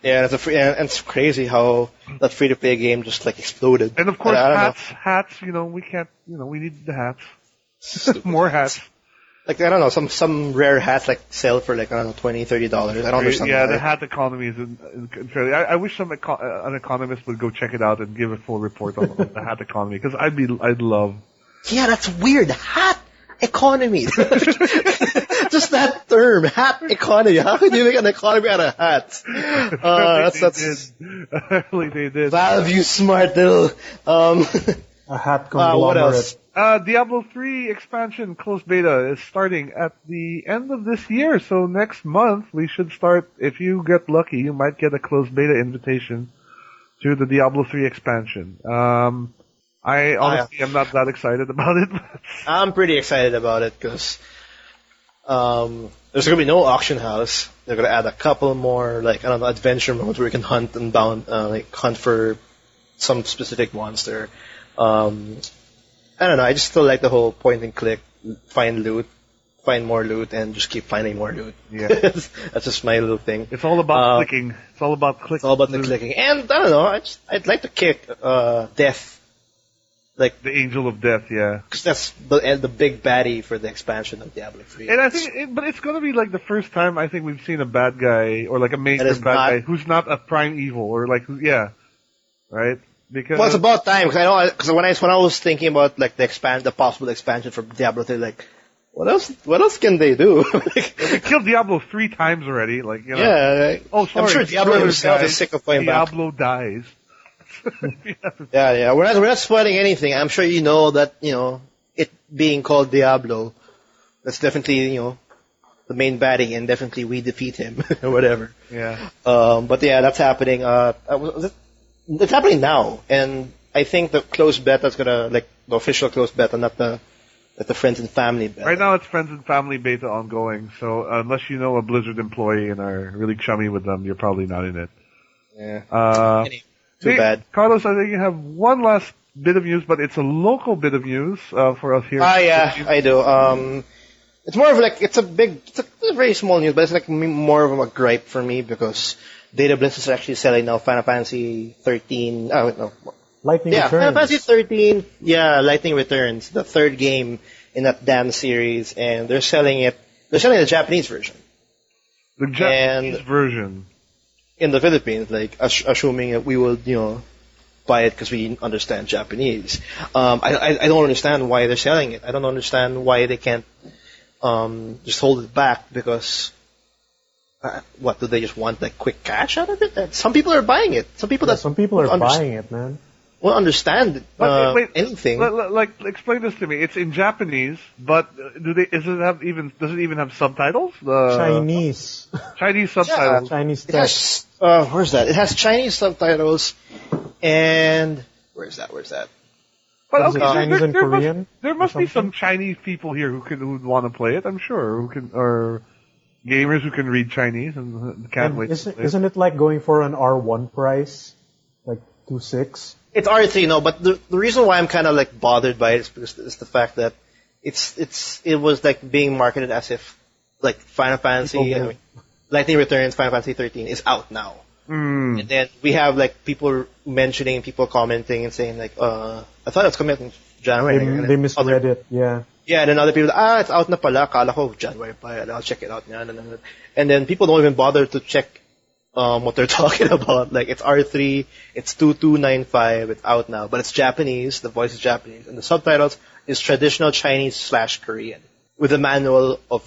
Yeah, and it's crazy how that free-to-play game just like exploded. And of course, I don't hats. You know, we can't. You know, we need the hats. More hats. Like, I don't know, some rare hats like sell for like, I don't know, $20, $30. I don't understand. Yeah, the hat economy is fairly. I wish an economist would go check it out and give a full report on the hat economy, because I'd love. Yeah, that's weird. Hat economy. Just that term, hat economy. How could you make an economy out of hats? They did. Valve, you smart little. A hat conglomerate. What else? Diablo 3 expansion closed beta is starting at the end of this year, so next month we should start. If you get lucky, you might get a closed beta invitation to the Diablo 3 expansion. I honestly am not that excited about it. I'm pretty excited about it because there's gonna be no auction house. They're gonna add a couple more, like, I don't know, adventure modes where you can hunt and hunt for some specific monster. I don't know. I just still like the whole point and click, find more loot, and just keep finding more loot. Yeah. That's just my little thing. It's all about clicking. It's all about clicking. It's all about the clicking. And I don't know. I'd like to kick Death. Like the Angel of Death, yeah. Because that's the big baddie for the expansion of Diablo 3. And I think, but it's gonna be like the first time I think we've seen a bad guy or like a major bad guy who's not a prime evil or like right? Because well, it's about time because when I was thinking about like the possible expansion for Diablo 3, like what else can they do? they killed Diablo 3 times already, like Yeah. Oh, sorry. I'm sure Diablo himself is sick of playing back. Diablo dies. Yeah. We're not spoiling anything. I'm sure you know that, it being called Diablo, that's definitely, the main baddie, and definitely we defeat him or whatever. Yeah. But yeah, that's happening. It's happening now, and I think the closed beta is gonna, like, the official closed beta, not the friends and family beta. Right now it's friends and family beta ongoing, so unless you know a Blizzard employee and are really chummy with them, you're probably not in it. Yeah. Too bad. Carlos, I think you have one last bit of news, but it's a local bit of news for us here. Yeah, I do. It's more of like, it's a very small news, but it's like more of a gripe for me because Datablitz is actually selling now Final Fantasy 13. Oh, wait, no. Lightning Returns. Final Fantasy 13. Yeah, Lightning Returns, the third game in that damn series, and they're selling the Japanese version. The Japanese version. In the Philippines, like, assuming that we will, buy it because we understand Japanese. I don't understand why they're selling it. I don't understand why they can't just hold it back because what, do they just want like quick cash out of it? Some people are buying it. Some people are buying it, man. Won't understand anything. Explain this to me. It's in Japanese, but does it even have subtitles? Chinese subtitles. Yeah, Chinese text. Where's that? It has Chinese subtitles, and where's that? But okay, Chinese and Korean. There must be some Chinese people here who want to play it. I'm sure or gamers who can read Chinese and can't wait. Isn't it like going for an R1 price, like 2.6? It's R3, no, but the reason why I'm kind of like bothered by it is because it's the fact that it was like being marketed as if like Final Fantasy, Lightning Returns, Final Fantasy 13 is out now. And then we have like people commenting and saying like, I thought it was coming out in January. They misread it, yeah. Yeah, and then other people, it's out na pala, kala ko January pa, I'll check it out. And then people don't even bother to check what they're talking about. Like, it's R3, it's 2295, it's out now, but it's Japanese, the voice is Japanese, and the subtitles is traditional Chinese/Korean with a manual of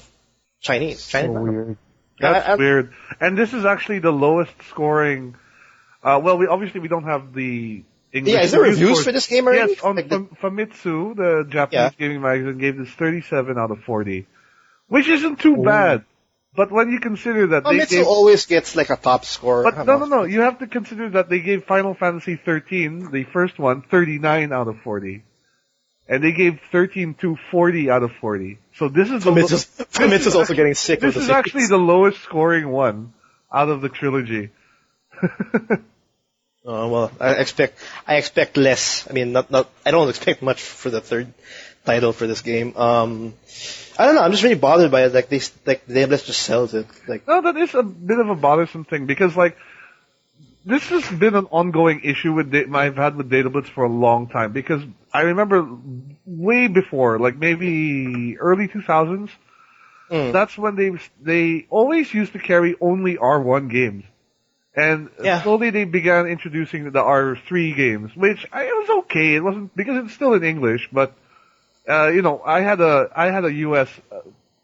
Chinese. So weird. That's weird. And this is actually the lowest scoring. We don't have the English. Yeah, is there reviews for this game already? Yes, Famitsu, the Japanese gaming magazine, gave this 37 out of 40, which isn't too bad. But when you consider that Famitsu always gets like a top score. But no. You have to consider that they gave Final Fantasy 13, the first one, 39 out of 40. And they gave 13 to 40 out of 40. So this is Famitsu's also getting sick of this is actually the lowest scoring one out of the trilogy. Well, I expect less. I mean, I don't expect much for the third title for this game. I don't know. I'm just really bothered by it. Like Datablitz just sells it. Like, no, that is a bit of a bothersome thing because like this has been an ongoing issue I've had with Datablitz for a long time because I remember way before, like maybe early 2000s. That's when they always used to carry only R1 games. And slowly they began introducing the R3 games, which it was okay. It wasn't because it's still in English, but I had a US.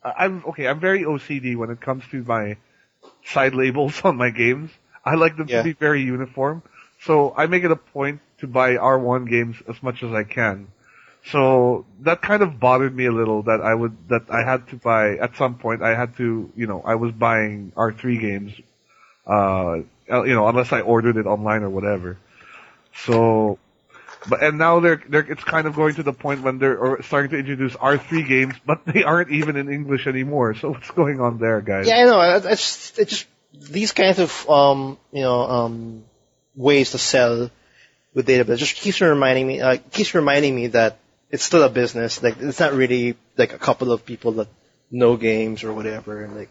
I'm very OCD when it comes to my side labels on my games. I like them to be very uniform, so I make it a point to buy R1 games as much as I can. So that kind of bothered me a little that I had to buy at some point. I was buying R3 games. Unless I ordered it online or whatever. So, and now it's kind of going to the point when they're starting to introduce R3 games, but they aren't even in English anymore. So what's going on there, guys? Yeah, I know. It's just these kinds of ways to sell with Datablitz just keeps reminding me that it's still a business. Like it's not really like a couple of people that know games or whatever, and like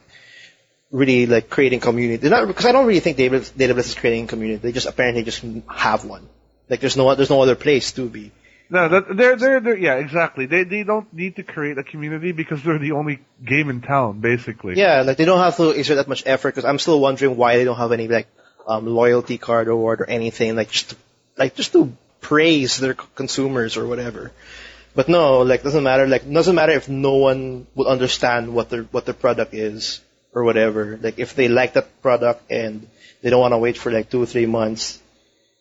really like creating community. They're not, because I don't really think Datablitz is creating a community. They just apparently just have one. Like there's no other place to be. No, they're yeah, exactly. They don't need to create a community because they're the only game in town, basically. Yeah, like they don't have to exert that much effort, because I'm still wondering why they don't have any like loyalty card reward or anything, like just to praise their consumers or whatever. But no, like doesn't matter if no one will understand what their product is or whatever. Like if they like that product and they don't want to wait for like 2 or 3 months,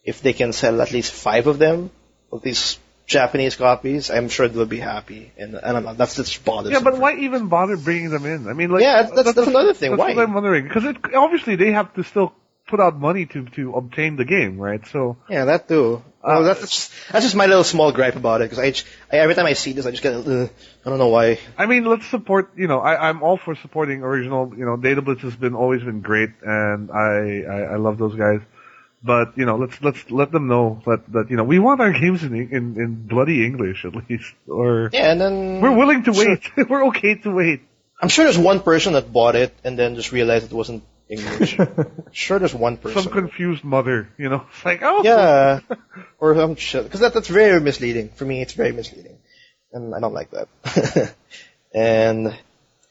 if they can sell at least 5 of them, of these Japanese copies, I'm sure they'll be happy. And I don't know, that's just bothersome. Yeah, but why even bother bringing them in? I mean, like, yeah, that's another thing. That's why? what I'm wondering, because obviously they have to still put out money to obtain the game, right? So yeah, that too. That's just my little small gripe about it, because I every time I see this, I just get I don't know why. I mean, let's support. I'm all for supporting original. Datablitz has always been great, and I love those guys. But let's let them know that we want our games in bloody English at least, or yeah, and then we're willing to wait. We're okay to wait. I'm sure there's one person that bought it and then just realized it wasn't English. Sure, there's one person. Some confused mother, it's like, oh yeah, or some shit, because that's very misleading. For me, it's very misleading, and I don't like that. And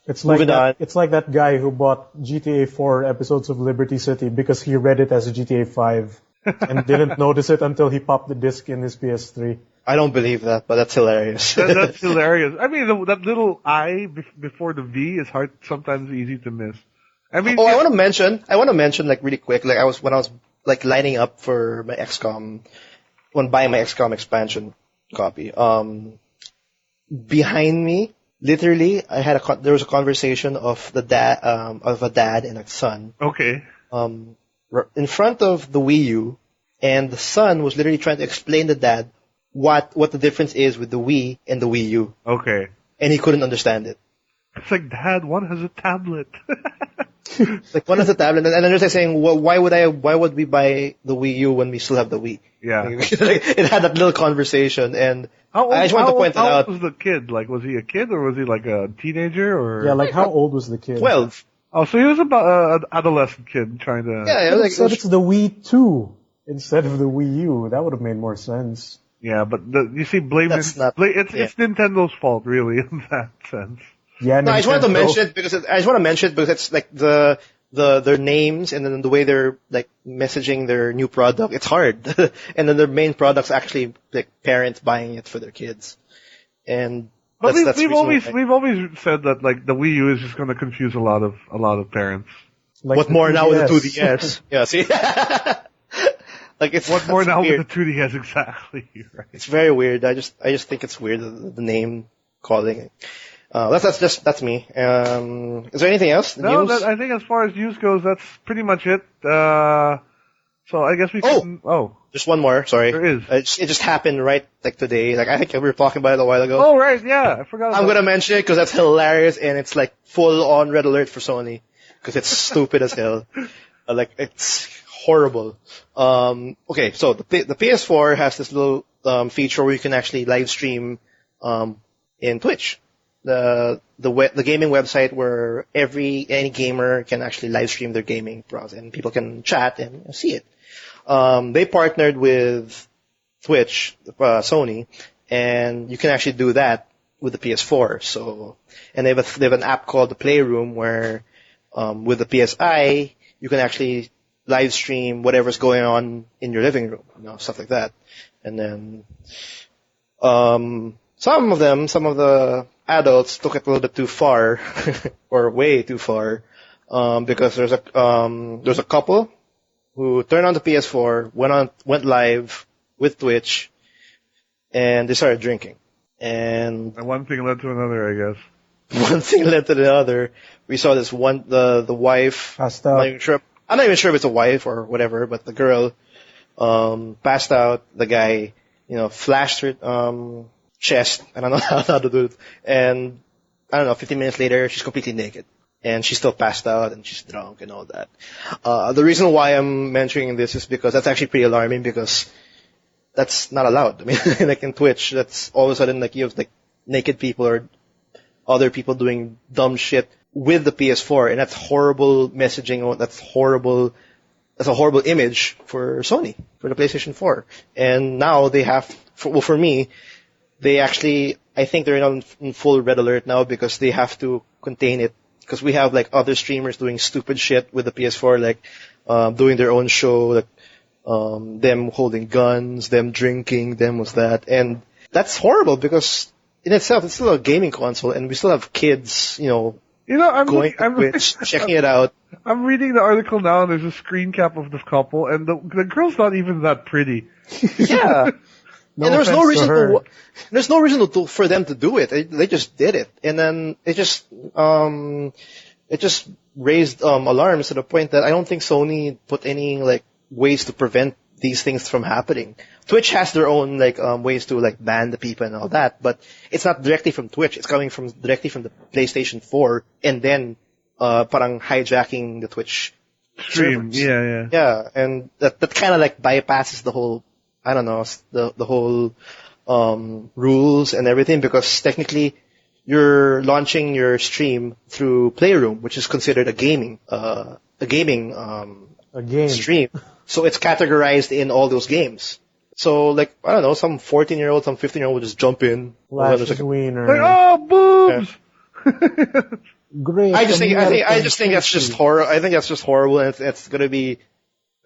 it's like that guy who bought GTA 4 episodes of Liberty City because he read it as GTA 5 and didn't notice it until he popped the disc in his PS3. I don't believe that, but that's hilarious. That's hilarious. I mean, that little I before the V is sometimes easy to miss. I mean, I want to mention like really quick, like when I was like lining up for my XCOM, when buying my XCOM expansion copy, behind me, literally, there was a conversation of a dad and a son. Okay. In front of the Wii U, and the son was literally trying to explain to dad what the difference is with the Wii and the Wii U. Okay. And he couldn't understand it. It's like, Dad, one has a tablet. Like one has a tablet, and then they're like saying, well, why would we buy the Wii U when we still have the Wii? Yeah. It had that little conversation, and I just wanted to point that out. How old was the kid? Like, was he a kid or was he like a teenager or? Yeah, like how old was the kid? 12. Oh, so he was about an adolescent kid trying to. Yeah, like, said it's the Wii 2 instead of the Wii U. That would have made more sense. Yeah, but you see, it's Nintendo's fault, really, in that sense. Yeah, no, I just wanted to mention it because it's like their names and then the way they're like messaging their new product. It's hard, and then their main product's actually like parents buying it for their kids. And but we've always said that like the Wii U is just going to confuse a lot of parents. Like what more 2DS. Now with the 2DS? Yeah, see. Like it's what more now weird. with the 2DS exactly? Right. It's very weird. I just think it's weird the name calling it. That's me. Is there anything else? No, I think as far as news goes, that's pretty much it. So I guess we can. Just one more. Sorry. There is. It just happened right like today. Like I think we were talking about it a while ago. Oh right, yeah, I forgot. I'm gonna mention it because that's hilarious and it's like full on red alert for Sony because it's stupid as hell. Like it's horrible. Okay, so the PS4 has this little feature where you can actually live stream in Twitch. The gaming website where any gamer can actually live stream their gaming process and people can chat and see it. They partnered with Twitch, Sony, and you can actually do that with the PS4. So, and they have an app called the Playroom where, with the PSI, you can actually live stream whatever's going on in your living room, stuff like that. And then, some of the adults took it a little bit too far, or way too far, because there's a couple who turned on the PS4, went live with Twitch, and they started drinking. And one thing led to another, I guess. One thing led to the other. We saw this one, the wife. Passed out. I'm not even sure if it's a wife or whatever, but the girl passed out. The guy flashed her chest. I don't know how to do it. And I don't know, 15 minutes later, she's completely naked. And she's still passed out and she's drunk and all that. The reason why I'm mentioning this is because that's actually pretty alarming because that's not allowed. I mean, like in Twitch, that's all of a sudden like you have like naked people or other people doing dumb shit with the PS4, and that's horrible messaging. That's a horrible image for Sony, for the PlayStation 4. And now they have, for me, they actually, I think they're in full red alert now because they have to contain it. Because we have like other streamers doing stupid shit with the PS4, like doing their own show, like them holding guns, them drinking, them was that, and that's horrible because in itself it's still a gaming console, and we still have kids, going to Twitch, checking it out. I'm reading the article now, and there's a screen cap of this couple, and the girl's not even that pretty. Yeah. And there's no reason for them to do it. They just did it, and then it just raised alarms to the point that I don't think Sony put any like ways to prevent these things from happening. Twitch has their own like ways to like ban the people and all that, but it's not directly from Twitch. It's coming directly from the PlayStation 4, and then parang hijacking the Twitch stream. Servers. Yeah, and that kind of like bypasses the whole. I don't know, the whole rules and everything, because technically you're launching your stream through Playroom, which is considered a gaming stream. So it's categorized in all those games. So like, I don't know, some 14-year-old, some 15-year-old will just jump in. Lash his wiener. Like, oh, boobs! Yeah. Great. I just think that's just horrible. I think that's just horrible, and that's gonna be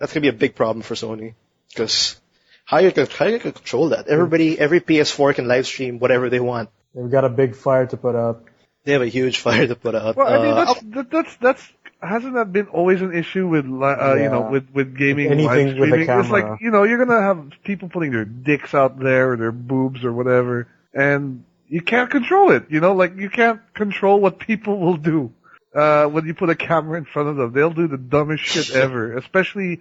a big problem for Sony, because how you control that? Every PS4 can live stream whatever they want. They've got a big fire to put out. They have a huge fire to put out. Well, I mean, that's hasn't that been always an issue with with gaming anything live with a streaming? It's camera. like, you're gonna have people putting their dicks out there or their boobs or whatever, and you can't control it. Like you can't control what people will do when you put a camera in front of them. They'll do the dumbest shit ever, especially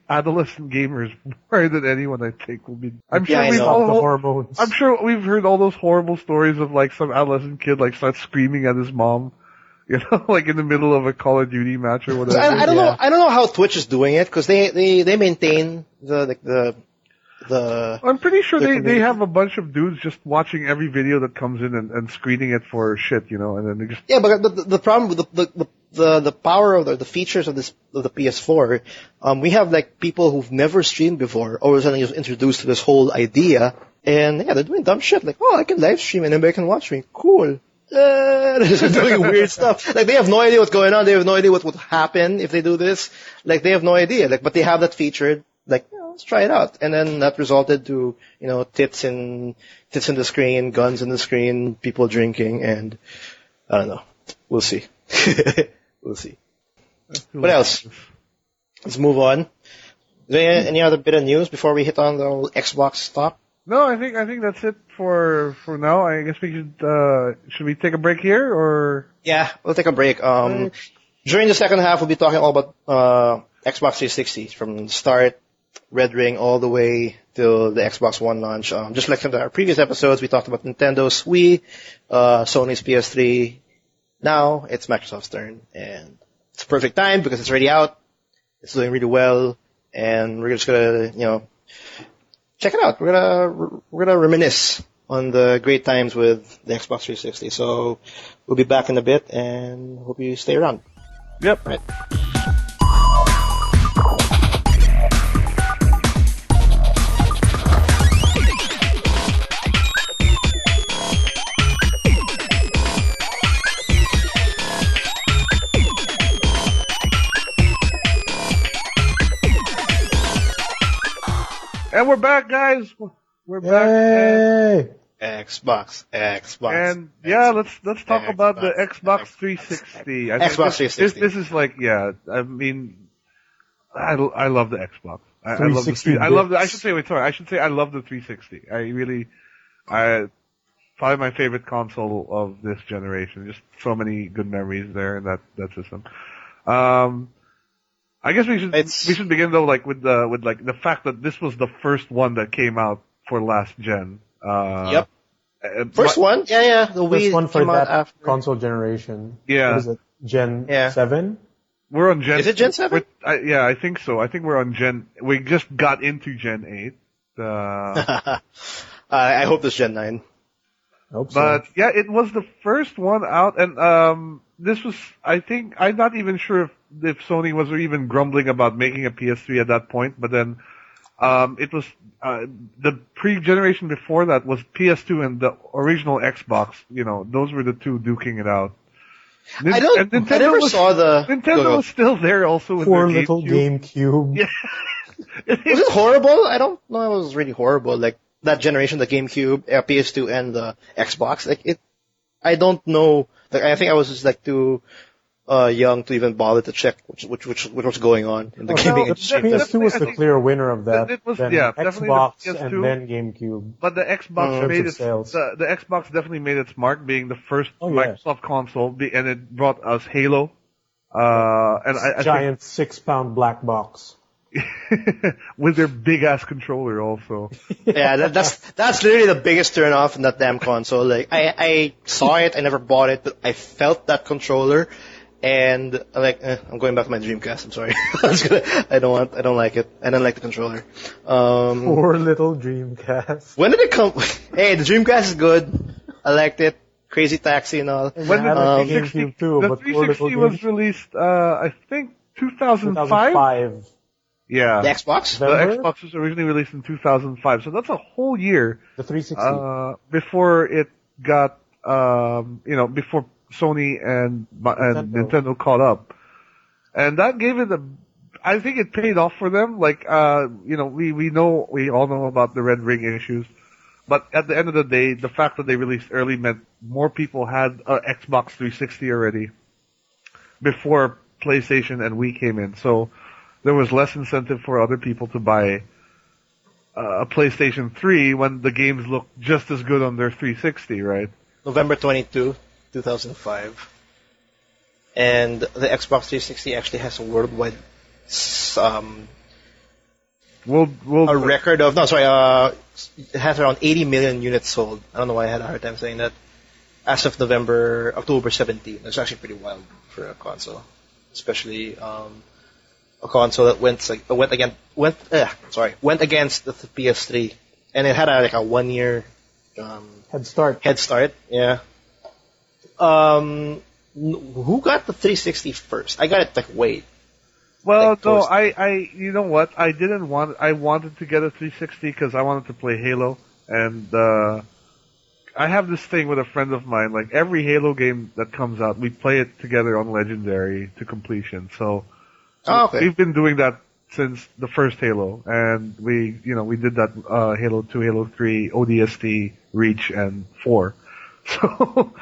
adolescent gamers, more than anyone I think will be. I'm sure I'm sure we've heard all those horrible stories of like some adolescent kid like starts screaming at his mom, like in the middle of a Call of Duty match or whatever. I don't know. I don't know how Twitch is doing it, because they maintain the. I'm pretty sure they have a bunch of dudes just watching every video that comes in and screening it for shit, and then they just. Yeah, but the problem with the power of the features of the PS4, we have like people who've never streamed before, all of a sudden just introduced to this whole idea, and yeah, they're doing dumb shit like, oh, I can live stream and anybody can watch me, cool. They're doing weird stuff. Like they have no idea what's going on. They have no idea what would happen if they do this. Like they have no idea. Like, but they have that feature. Like, let's try it out, and then that resulted to tits in the screen, guns in the screen, people drinking, and I don't know. We'll see. We'll see. What else? Let's move on. Is there any other bit of news before we hit on the old Xbox talk? No, I think that's it for now. I guess we should we take a break here, or? Yeah, we'll take a break. During the second half, we'll be talking all about Xbox 360 from the start, Red Ring, all the way till the Xbox One launch. Just like in our previous episodes, we talked about Nintendo's Wii, Sony's PS3. Now it's Microsoft's turn, and it's a perfect time because it's already out. It's doing really well, and we're just gonna, check it out. We're gonna reminisce on the great times with the Xbox 360. So we'll be back in a bit, and hope you stay around. Yep. Right. And we're back, guys. We're back. Yay! Xbox. And yeah, let's talk about the Xbox 360. Xbox 360. This is like, I mean, I love the Xbox. I love the 360 I should say I love the 360. Probably my favorite console of this generation. Just so many good memories there in that system. I guess we should It's- we should begin though with the fact that this was the first one that came out for last gen. Yep. But- First one? Yeah. The Wii First one for came out that after. console generation. Yeah. What is it? Gen Yeah. 7? We're on Gen. Is it Gen 7? Yeah, I think so. I think we're on Gen. We just got into Gen 8. I hope it's Gen 9. I hope so. But yeah, it was the first one out, and this was. I think I'm not even sure if Sony was even grumbling about making a PS3 at that point. But then it was the pre-generation before that was PS2 and the original Xbox. You know, those were the two duking it out. I never saw the... Nintendo was still there also with Poor their little GameCube. Yeah. Was it horrible? I don't know. It was really horrible. Like that generation, the GameCube, PS2, and the Xbox. Like it, I don't know. Like I think I was just like too young to even bother to check which was going on in the gaming industry. PS2 was the clear winner of that. It was, then definitely the Xbox PS2. and then GameCube. But the Xbox terms made of its sales. the Xbox definitely made its mark, being the first Oh, yeah. Microsoft console, and it brought us Halo. And I Giant 6-pound black box. think with their big ass controller also. Yeah, that's literally the biggest turn off in that damn console. Like I saw it, I never bought it, but I felt that controller, and I'm like, I'm going back to my Dreamcast. I'm sorry, I don't like it. I don't like the controller. Poor little Dreamcast. When did it come? Hey, the Dreamcast is good. I liked it. Crazy Taxi and all. When When did the the 360, GameCube too, the but poor little 360 was GameCube. released, I think 2005. 2005. The Yeah, Xbox. the November? Xbox was originally released in 2005, so that's a whole year The 360. before it got, before Sony and Nintendo caught up, and that gave it I think it paid off for them. Like, we all know about the Red Ring issues, but at the end of the day, the fact that they released early meant more people had Xbox 360 already before PlayStation and Wii came in. So there was less incentive for other people to buy a PlayStation 3 when the games looked just as good on their 360, right? November 22, 2005. And the Xbox 360 actually has a worldwide a record of it has around 80 million units sold. I don't know why I had a hard time saying that. As of October 17, that's actually pretty wild for a console, especially a console that went against the PS3, and it had a 1 year Head start. head start. Yeah. Who got the 360 first? I got it way. Well, Like no, toast. you know what? I wanted to get a 360 because I wanted to play Halo, and I have this thing with a friend of mine. Like every Halo game that comes out, we play it together on Legendary to completion. So Okay. we've been doing that since the first Halo, and we did that Halo 2, Halo 3, ODST, Reach, and 4. So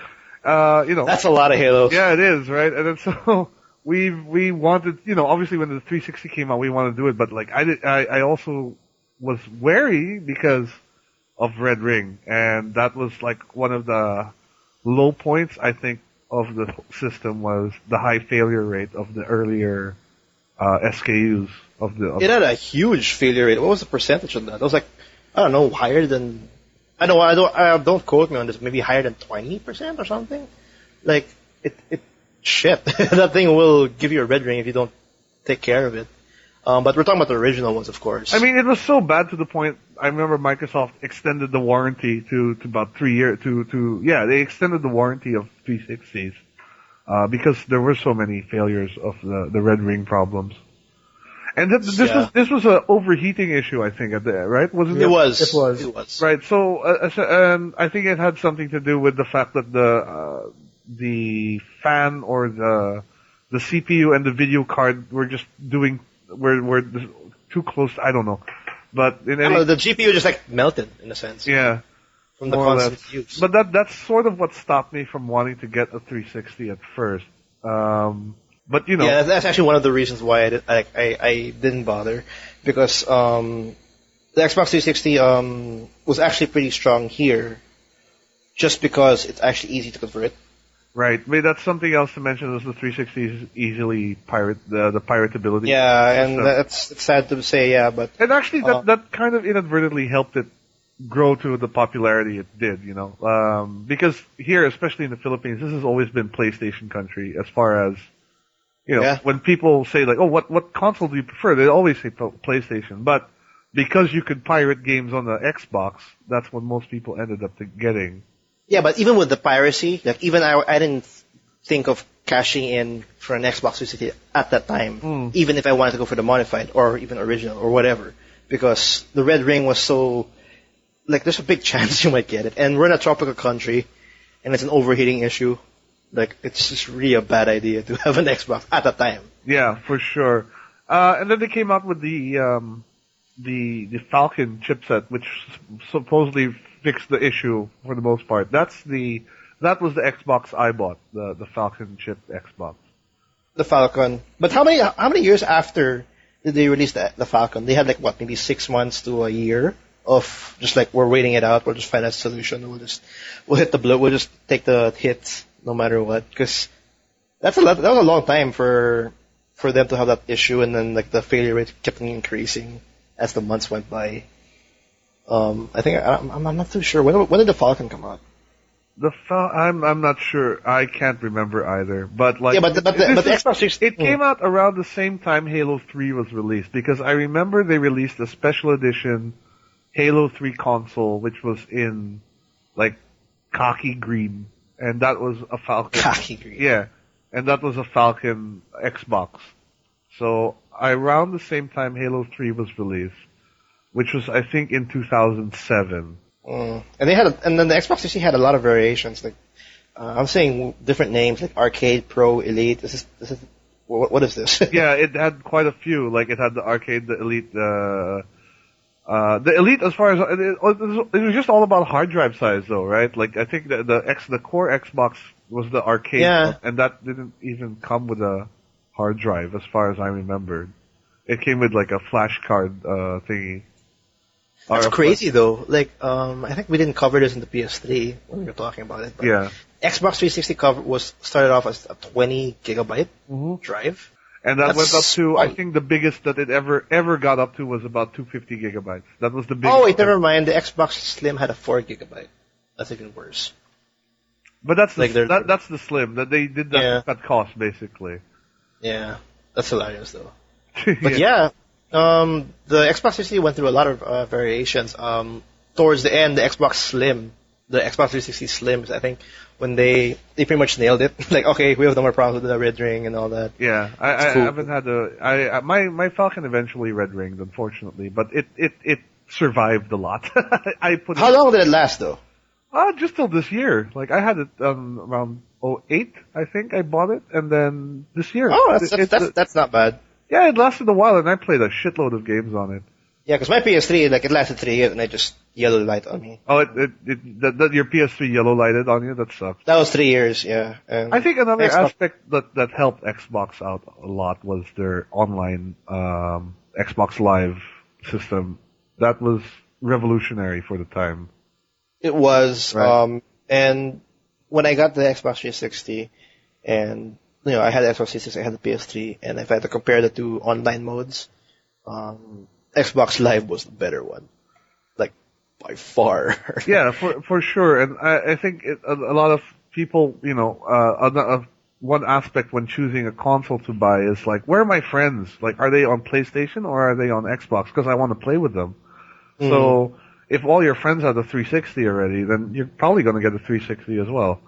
That's a lot of Halos. yeah, it is, right? And then so we wanted, obviously when the 360 came out, we wanted to do it, but like I also was wary because of Red Ring, and that was like one of the low points, I think, of the system was the high failure rate of the earlier SKUs of the. It had a huge failure rate. What was the percentage of that? It was like, I don't know, higher than. Don't quote me on this. Maybe higher than 20% or something. Like shit. That thing will give you a red ring if you don't take care of it. But we're talking about the original ones, of course. I mean, it was so bad to the point. I remember Microsoft extended the warranty to about 3 years. They extended the warranty of 360s because there were so many failures of the red ring problems. And this was an overheating issue, I think, right? Wasn't it? It was. It was. It was. Right. So, and I think it had something to do with the fact that the fan or the CPU and the video card were just were too close. I don't know, but in any The GPU just like melted in a sense. yeah. From the more or constant less. use. But that's sort of what stopped me from wanting to get a 360 at first. But Yeah, that's actually one of the reasons why I didn't bother, because the Xbox 360 was actually pretty strong here, just because it's actually easy to convert. Right. Maybe that's something else to mention is the 360 is easily the piratability. Yeah, and it's sad to say, yeah, but And actually, that kind of inadvertently helped it grow to the popularity it did, because here, especially in the Philippines, this has always been PlayStation country as far as, when people say like, oh, what console do you prefer? They always say PlayStation, but because you could pirate games on the Xbox, that's what most people ended up getting. yeah, but even with the piracy, like even I didn't think of cashing in for an Xbox 360 at that time, even if I wanted to go for the modified or even original or whatever, because the red ring was so, like, there's a big chance you might get it, and we're in a tropical country, and it's an overheating issue. Like, it's just really a bad idea to have an Xbox at that time. Yeah, for sure. And then they came out with the Falcon chipset, which supposedly fixed the issue for the most part. That was the Xbox I bought, the Falcon chip Xbox. The Falcon. But how many years after did they release the Falcon? They had like what, maybe 6 months to a year of just like, we're waiting it out, we'll just find a solution, we'll hit the blow, we'll just take the hits no matter what, because that was a long time for them to have that issue, and then like the failure rate kept increasing as the months went by. I think I'm not too sure when did the Falcon come out. I'm not sure. I can't remember either. But like, yeah, but the Xbox 360, it came out around the same time Halo 3 was released, because I remember they released a special edition Halo 3 console, which was in like khaki green, and that was a Falcon. Khaki green. Yeah, and that was a Falcon Xbox. So around the same time Halo 3 was released, which was I think in 2007. And then the Xbox 360 had a lot of variations. Like I'm saying different names like Arcade, Pro, Elite. What is this? Yeah, it had quite a few. Like it had the Arcade, the Elite, the Elite. As far as it was just all about hard drive size, though, right? Like I think the core Xbox was the Arcade, and that didn't even come with a hard drive, as far as I remembered. It came with like a flash card thingy. That's crazy though. Like, I think we didn't cover this in the PS3 when we were talking about it. But yeah. Xbox 360 started off as a 20 gigabyte drive. And that went up to, I think the biggest that it ever got up to was about 250 gigabytes. That was the biggest. Oh wait, never mind. The Xbox Slim had a 4 gigabyte. That's even worse. But that's that's the Slim. That they did that at cost, basically. Yeah. That's hilarious though. But yeah. The Xbox 360 went through a lot of variations. Towards the end, the Xbox Slim, the Xbox 360 Slims, I think, when they pretty much nailed it. Like, okay, we have no more problems with the red ring and all that. Yeah, I haven't had my Falcon eventually red ringed, unfortunately, but it survived a lot. How long did it last though? Just till this year. Like I had it around 2008, I think I bought it, and then this year. Oh, that's not bad. Yeah, it lasted a while, and I played a shitload of games on it. Yeah, because my PS3, like, it lasted 3 years, and it just yellow light on me. Oh, your PS3 yellow lighted on you? That sucks. That was 3 years, yeah. And I think another aspect that helped Xbox out a lot was their online Xbox Live system. That was revolutionary for the time. It was, right. And when I got the Xbox 360, and I had the Xbox 360, I had the PS3, and if I had to compare the two online modes, Xbox Live was the better one. Like, by far. Yeah, for sure. And I think a lot of people, one aspect when choosing a console to buy is like, where are my friends? Like, are they on PlayStation or are they on Xbox? Because I want to play with them. So, if all your friends have the 360 already, then you're probably going to get the 360 as well.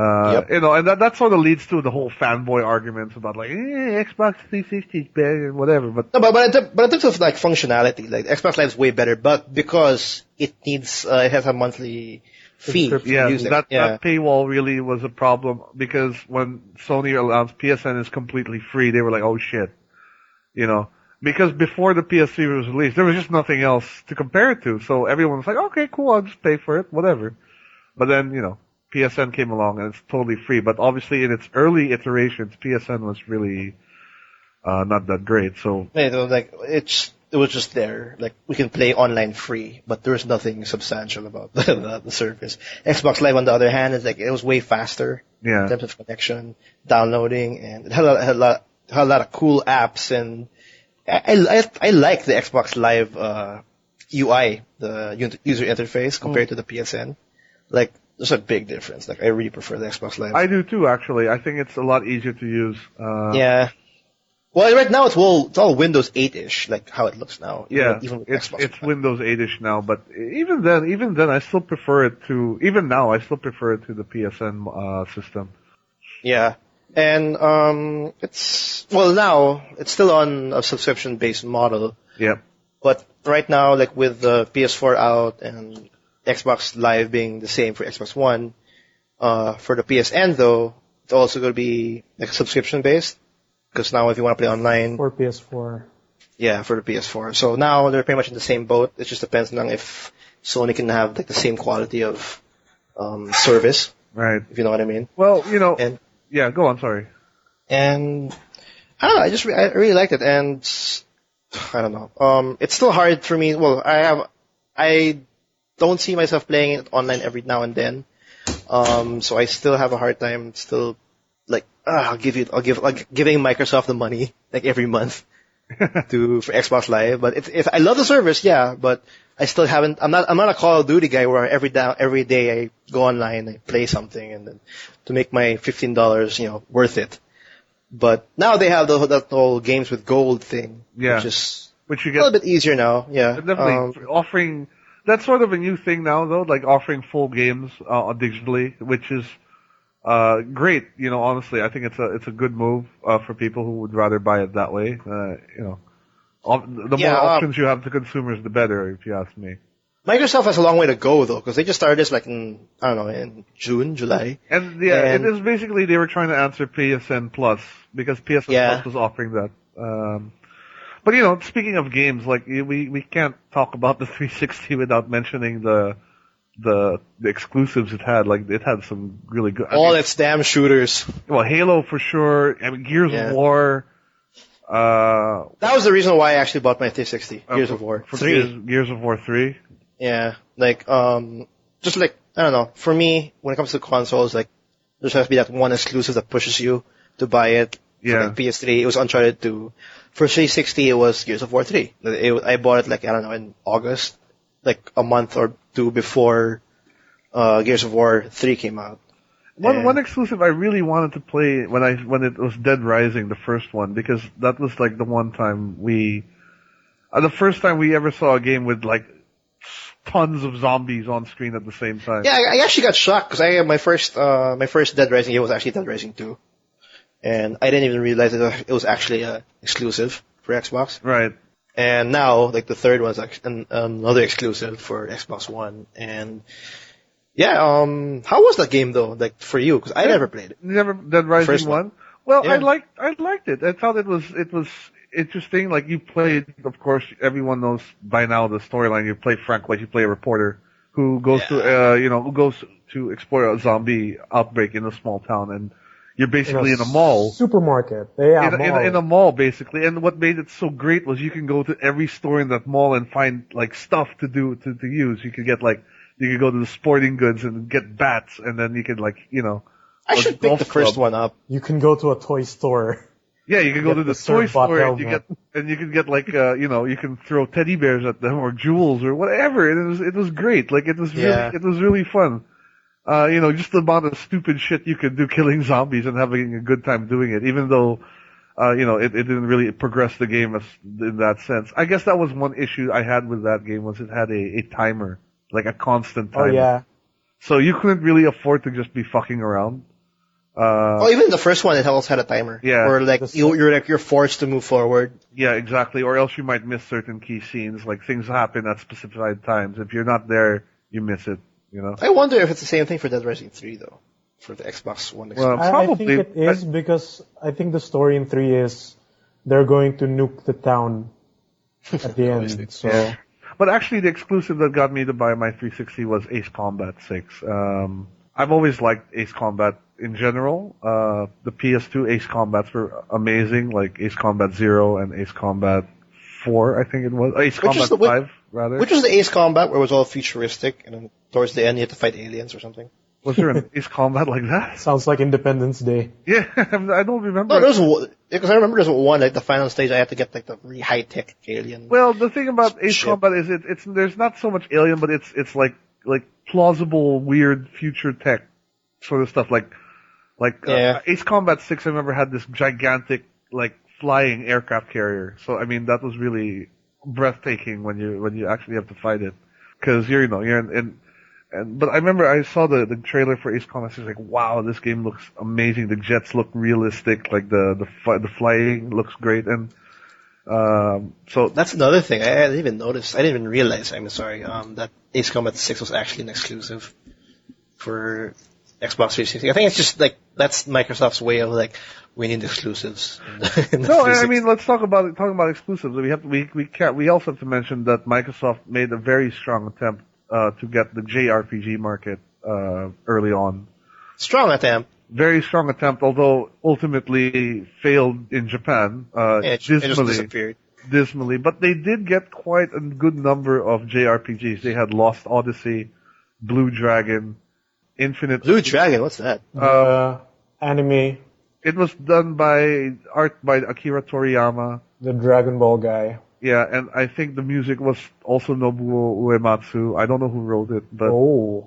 And that sort of leads to the whole fanboy arguments about like, Xbox 360 is better and whatever. But in terms of like functionality, like Xbox Live is way better, but because it needs, it has a monthly fee. That paywall really was a problem, because when Sony announced PSN is completely free, they were like, oh shit, because before the PS3 was released, there was just nothing else to compare it to. So everyone was like, okay, cool, I'll just pay for it, whatever. But then, PSN came along and it's totally free, but obviously in its early iterations, PSN was really not that great. So like it's it was just there. Like, we can play online free, but there was nothing substantial about the service. Xbox Live, on the other hand, is like, it was way faster Yeah. in terms of connection, downloading, and it had a lot of cool apps, and I like the Xbox Live UI, the user interface, compared to the PSN. Like, there's a big difference. Like, I really prefer the Xbox Live. I do too, actually. I think it's a lot easier to use. Yeah. Well, right now it's all Windows 8-ish, like how it looks now. Even with Xbox. It's Windows 8-ish now, but even then, I still prefer it to. Even now, I still prefer it to the PSN system. Yeah, and now it's still on a subscription-based model. Yeah. But right now, like with the PS4 out and Xbox Live being the same for Xbox One, for the PSN though, it's also going to be like subscription-based. Because now if you want to play online... For PS4. Yeah, for the PS4. So now they're pretty much in the same boat. It just depends on if Sony can have like the same quality of service. Right. If you know what I mean. Well, And, yeah, go on, sorry. And I don't know, I really liked it, and I don't know. It's still hard for me. Well, I don't see myself playing it online every now and then. So I still have a hard time like, giving Microsoft the money like every month for Xbox Live. But if I love the service, yeah, but I still haven't. I'm not a Call of Duty guy where every day I go online, I play something, and then to make my $15, worth it. But now they have that whole games with gold thing, Yeah. which you get a little bit easier now. Yeah, Definitely offering. That's sort of a new thing now, though, like offering full games digitally, which is great. Honestly, I think it's a good move for people who would rather buy it that way. The more options you have to consumers, the better, if you ask me. Microsoft has a long way to go though, because they just started this like in June, July. And it is basically they were trying to answer PSN Plus because PSN Plus was offering that. But speaking of games, like we can't talk about the 360 without mentioning the exclusives it had. Like it had some really good. Its damn shooters. Well, Halo for sure. I mean, Gears of War. That was the reason why I actually bought my 360. Gears of War 3. Gears of War 3. Yeah, like just like I don't know. For me, when it comes to consoles, like there has to be that one exclusive that pushes you to buy it. Yeah. For, like, PS3, it was Uncharted 2. For 360, it was Gears of War 3. I bought it in August, like a month or two before Gears of War 3 came out. One exclusive I really wanted to play when it was Dead Rising, the first one, because that was like the one time the first time we ever saw a game with like tons of zombies on screen at the same time. Yeah, I actually got shocked because my first Dead Rising game was actually Dead Rising 2, and I didn't even realize it was actually exclusive for Xbox. Right. And now, like the third one's actually another exclusive for Xbox One, and yeah, how was that game though? Like for you, because I never played it. Never Dead Rising First 1. Well, Yeah. I liked it. I thought it was interesting. Like you played, of course, everyone knows by now the storyline. You play Frank, like you play a reporter who goes to explore a zombie outbreak in a small town, and you're basically in a mall. Supermarket. Yeah, mall. In a mall, basically. And what made it so great was you can go to every store in that mall and find like stuff to use. You could go to the sporting goods and get bats, and then you could I should pick the first one up. You can go to a toy store. Yeah, you can go to the toy Surfbot store and helmet. you can get you can throw teddy bears at them or jewels or whatever. It was great. Like it was really fun. Just the amount of stupid shit you could do killing zombies and having a good time doing it, even though it didn't really progress the game in that sense. I guess that was one issue I had with that game was it had a timer, like a constant timer. Oh yeah. So you couldn't really afford to just be fucking around. Even the first one, it also had a timer. Yeah. Or like you're forced to move forward. Yeah, exactly. Or else you might miss certain key scenes. Like things happen at specified times. If you're not there, you miss it. I wonder if it's the same thing for Dead Rising 3 though, for the Xbox One. Well, I probably. think it is because I think the story in 3 is they're going to nuke the town at the end. So. But actually, the exclusive that got me to buy my 360 was Ace Combat 6. I've always liked Ace Combat in general. The PS2 Ace Combats were amazing, like Ace Combat 0 and Ace Combat 4, I think it was. Ace Which Combat was 5, rather. Which was the Ace Combat where it was all futuristic, and then towards the end you had to fight aliens or something. Was there an Ace Combat like that? Sounds like Independence Day. Yeah, I don't remember. No, because I remember there's one, like the final stage I had to get like the really high-tech alien. Well, the thing about Ace ship. Combat is it's there's not so much alien, but it's like plausible, weird future tech sort of stuff. Like Ace Combat 6, I remember had this gigantic like flying aircraft carrier. So I mean that was really breathtaking when you actually have to fight it, because you're in. But I remember I saw the trailer for Ace Combat 6, like, wow, this game looks amazing. The jets look realistic, like the flying looks great, and so that's another thing I didn't even notice. I didn't even realize. I'm sorry. That Ace Combat 6 was actually an exclusive for Xbox 360. I think it's just like that's Microsoft's way of like winning exclusives. No, I mean let's talk about exclusives. We also have to mention that Microsoft made a very strong attempt to get the JRPG market early on. Strong attempt. Very strong attempt, although ultimately failed in Japan It just disappeared. dismally. But they did get quite a good number of JRPGs. They had Lost Odyssey, Blue Dragon, Infinite. Blue Dragon, what's that? Anime, It was done by Akira Toriyama. the Dragon Ball guy. Yeah, and I think the music was also Nobuo Uematsu. I don't know who wrote it, but Oh.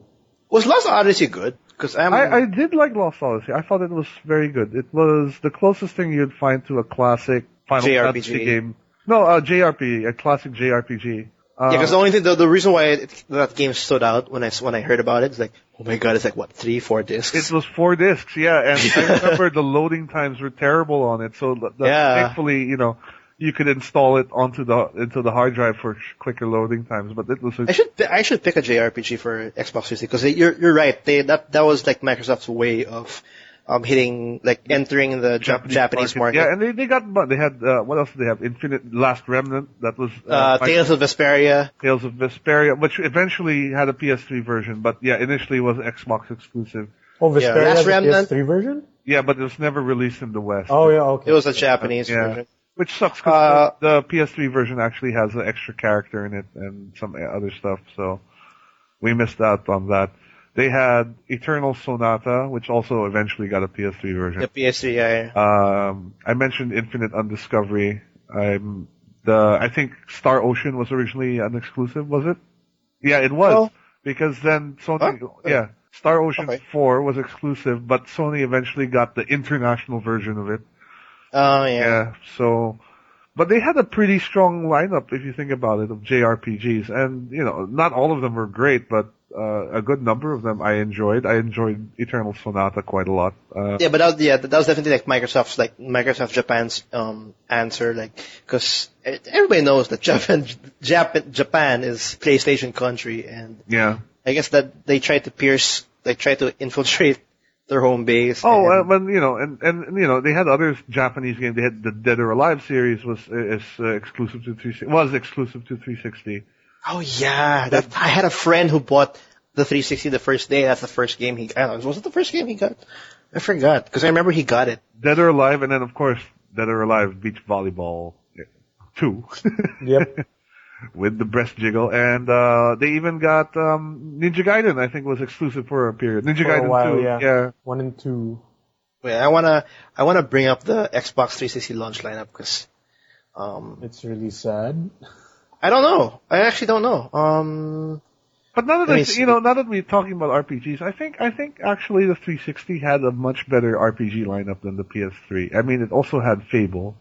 Was Lost Odyssey good? Because I did like Lost Odyssey. I thought it was very good. It was the closest thing you'd find to a classic Final JRPG. Fantasy game. No, JRPG, a classic JRPG. because the only thing, the reason why that game stood out when I heard about it, it's like, oh my god, it's like what, 3-4 discs? It was 4 discs, yeah, and I remember the loading times were terrible on it. So thankfully, you could install it into the hard drive for quicker loading times. But it was. I should pick a JRPG for Xbox 360 because you're right. That was like Microsoft's way of entering the Japanese market. Yeah, and they had what else did they have? Infinite Last Remnant. That was Tales of Vesperia. Tales of Vesperia, which eventually had a PS3 version, but yeah, initially was Xbox exclusive. Oh, Vesperia Last has a Remnant. PS3 version? Yeah, but it was never released in the West. Oh, yeah, okay. It was a Japanese Yeah. version. Which sucks because the PS3 version actually has an extra character in it and some other stuff, so we missed out on that. They had Eternal Sonata, which also eventually got a PS3 version. The PS3, yeah. I mentioned Infinite Undiscovery. I think Star Ocean was originally an exclusive, was it? Yeah, it was. Well, because then Sony, Star Ocean 4 was exclusive, but Sony eventually got the international version of it. Oh, yeah. Yeah, so, but they had a pretty strong lineup if you think about it of JRPGs, and not all of them were great, but a good number of them I enjoyed. I enjoyed Eternal Sonata quite a lot. But that was definitely like Microsoft Japan's answer, because everybody knows that Japan is PlayStation country, and yeah, I guess that they try to infiltrate their home base. But they had other Japanese games. They had the Dead or Alive series is exclusive to 360. Oh yeah, I had a friend who bought the 360 the first day. That's the first game I don't know, was it the first game he got? I forgot because I remember he got it. Dead or Alive, and then of course Dead or Alive Beach Volleyball 2. Yep. With the breast jiggle, and they even got Ninja Gaiden. I think was exclusive for a period. Ninja Gaiden a while, 2, yeah. 1 and 2. Wait, I wanna bring up the Xbox 360 launch lineup because It's really sad. I don't know. I actually don't know. But now that we're talking about RPGs, I think actually the 360 had a much better RPG lineup than the PS3. I mean, it also had Fable,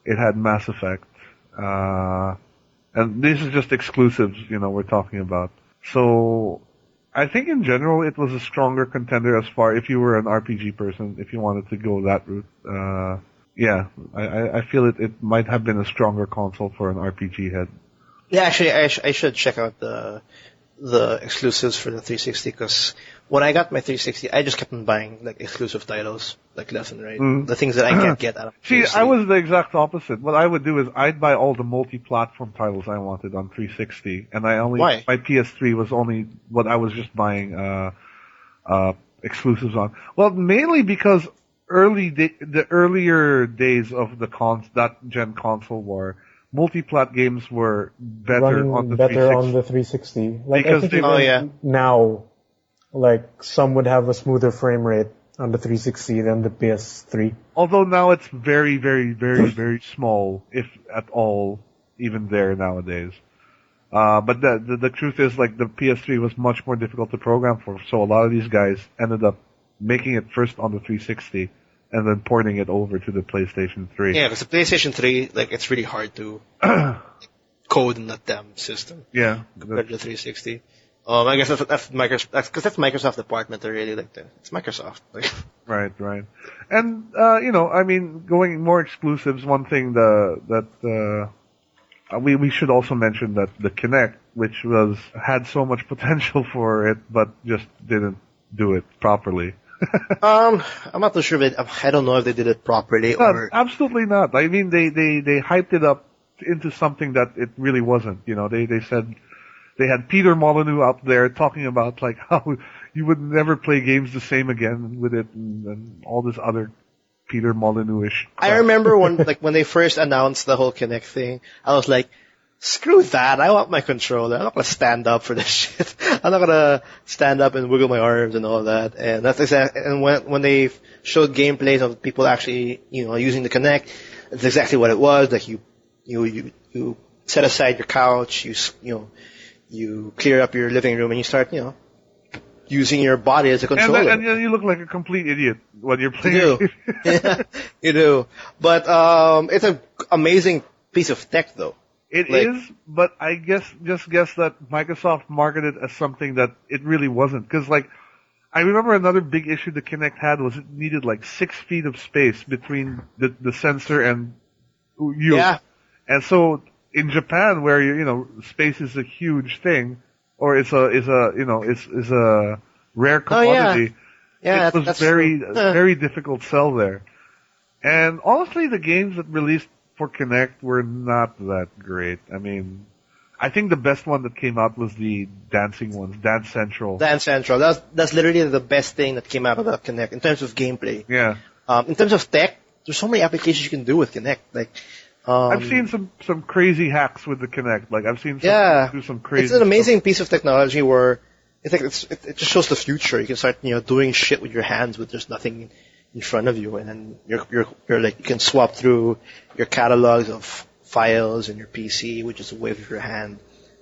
it had Mass Effect, and this is just exclusives, we're talking about. So, I think in general it was a stronger contender as far if you were an RPG person, if you wanted to go that route. I feel it might have been a stronger console for an RPG head. Yeah, actually, I should check out the exclusives for the 360 because when I got my 360, I just kept on buying exclusive titles left and right. The things that I can't get out of. See, 360. I was the exact opposite. What I would do is I'd buy all the multi-platform titles I wanted on 360, and my PS3 was only what I was just buying exclusives on. Well, mainly because the earlier days of that gen console war, multi-plat games were better Run on the better 360. on the 360. Like Because I think they- even now, like some would have a smoother frame rate on the 360 than the PS3. Although now it's very, very, very, very small, if at all, even there nowadays. But the truth is, like, the PS3 was much more difficult to program for, so a lot of these guys ended up making it first on the 360 and then porting it over to the PlayStation 3. Yeah, because the PlayStation 3, like, it's really hard to code in that damn system Yeah. compared to the 360. I guess that's Microsoft, because that's Microsoft department. They're really like it's Microsoft. Like, Right. And, I mean, going more exclusives, one thing that we should also mention that the Kinect, which had so much potential for it, but just didn't do it properly. I'm not too sure I don't know if they did it properly No, or. absolutely not. I mean, they hyped it up into something that it really wasn't. They said they had Peter Molyneux out there talking about like how you would never play games the same again with it and all this other Peter Molyneux-ish crap. I remember when they first announced the whole Kinect thing, I was like, screw that, I want my controller. I'm not gonna stand up for this shit. I'm not gonna stand up and wiggle my arms and all that. And that's exactly, and when they showed gameplays of people actually, using the Kinect, it's exactly what it was. Like you set aside your couch, you clear up your living room and you start, using your body as a controller. And you look like a complete idiot when you're playing. You do. Yeah, you do. But it's an amazing piece of tech, though. It is, but I guess that Microsoft marketed it as something that it really wasn't. Because, like, I remember another big issue the Kinect had was it needed, like, 6 feet of space between the sensor and you. Yeah. And so, in Japan, where, space is a huge thing, or is a rare commodity, Yeah, it was that's very, true. very difficult sell there. And honestly, the games that released for Kinect were not that great. I mean, I think the best one that came out was the dancing ones, Dance Central. Dance Central. That's literally the best thing that came out of the Kinect in terms of gameplay. Yeah. In terms of tech, there's so many applications you can do with Kinect. Like, I've seen some crazy hacks with the Kinect. Like I've seen some yeah, do some crazy. it's an amazing stuff. piece of technology where it just shows the future. You can start doing shit with your hands with there's nothing in front of you, and then you're like you can swap through your catalogs of files in your PC with just a wave of your hand.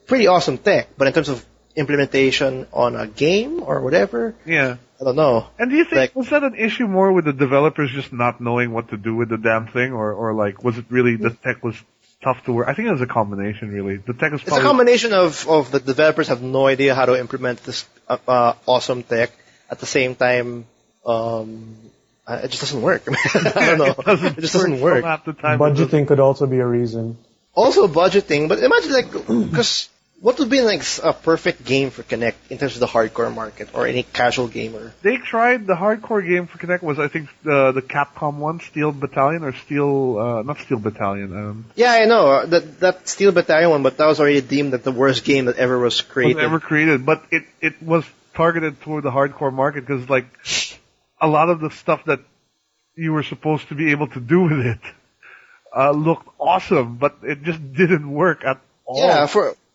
Pretty awesome tech, but in terms of implementation on a game or whatever, Yeah. I don't know. And do you think Like- was that an issue more with the developers just not knowing what to do with the damn thing, or like was it really the tech was tough to work? I think it was a combination, really. The tech was It's a probably combination of the developers have no idea how to implement this awesome tech. At the same time, it just doesn't work. I don't know. It just doesn't work. Half the time. Budgeting could also be a reason. Also budgeting, but imagine because what would be like a perfect game for Kinect in terms of the hardcore market or any casual gamer? They tried the hardcore game for Kinect was I think the Capcom one, Steel Battalion or not Steel Battalion. Yeah, I know that Steel Battalion one, but that was already deemed that the worst game that ever was created. Was ever created, but it was targeted toward the hardcore market because like a lot of the stuff that you were supposed to be able to do with it looked awesome, but it just didn't work at all. Yeah,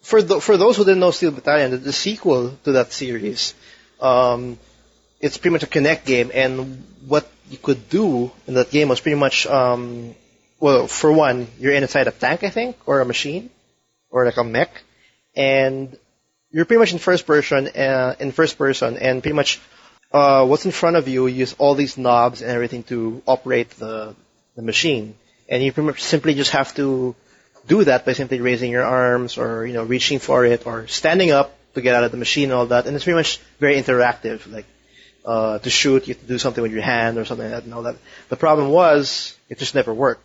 for those who didn't know Steel Battalion, the sequel to that series, it's pretty much a Kinect game, and what you could do in that game was pretty much, well, for one, you're inside a tank, I think, or a machine, or like a mech, and you're pretty much in first person, and pretty much what's in front of you, you use all these knobs and everything to operate the machine, and you pretty much simply just have to do that by simply raising your arms or, reaching for it or standing up to get out of the machine and all that. And it's pretty much very interactive. Like, to shoot, you have to do something with your hand or something like that and all that. The problem was, it just never worked.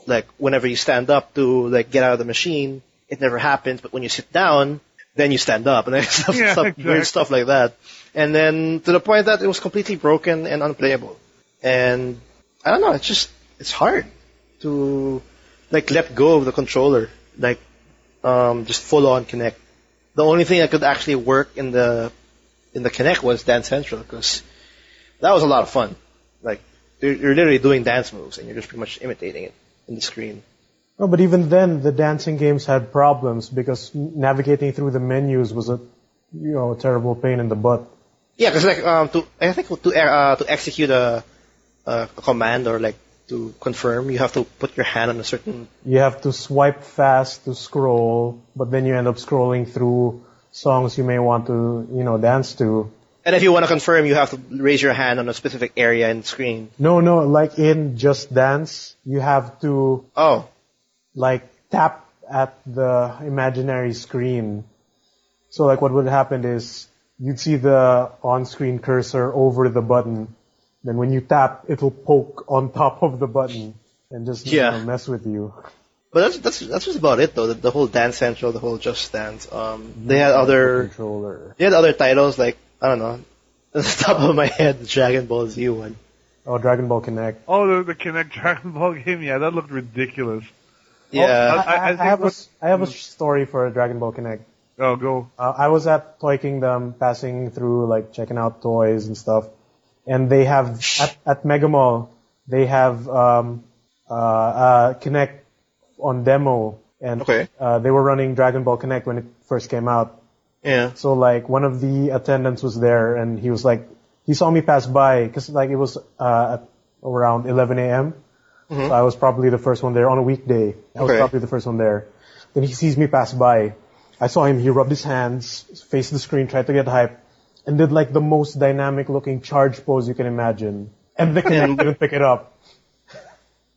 Like, whenever you stand up to, like, get out of the machine, it never happens. But when you sit down, then you stand up. And weird stuff like that. And then, to the point that it was completely broken and unplayable. And, I don't know, it's hard to like let go of the controller, like just full on Kinect. The only thing that could actually work in the Kinect was Dance Central because that was a lot of fun. Like you're literally doing dance moves and you're just pretty much imitating it in the screen. No, but even then, the dancing games had problems because navigating through the menus was a terrible pain in the butt. Yeah, because to execute a command or like to confirm, you have to put your hand on a certain. You have to swipe fast to scroll, but then you end up scrolling through songs you may want to, dance to. And if you want to confirm, you have to raise your hand on a specific area in the screen. No, like in Just Dance, you have to tap at the imaginary screen. So like what would happen is you'd see the on-screen cursor over the button. Then when you tap, it'll poke on top of the button and just mess with you. But that's just about it though. The whole Dance Central, the whole Just Dance. They had other titles like I don't know. At the top of my head, the Dragon Ball Z one. Oh, Dragon Ball Connect. Oh, the Connect Dragon Ball game. Yeah, that looked ridiculous. Yeah. I have a story for Dragon Ball Connect. Oh, go. I was at Toy Kingdom, passing through, like, checking out toys and stuff. And they have, at Mega Mall, they have, Connect on demo. And, they were running Dragon Ball Connect when it first came out. Yeah. So, like, one of the attendants was there and he was like, he saw me pass by, cause, like, it was, at around 11 a.m. Mm-hmm. So I was probably the first one there on a weekday. I was probably the first one there. Then he sees me pass by. I saw him, he rubbed his hands, faced the screen, tried to get hype, and did like the most dynamic looking charge pose you can imagine. And the Kinect didn't pick it up.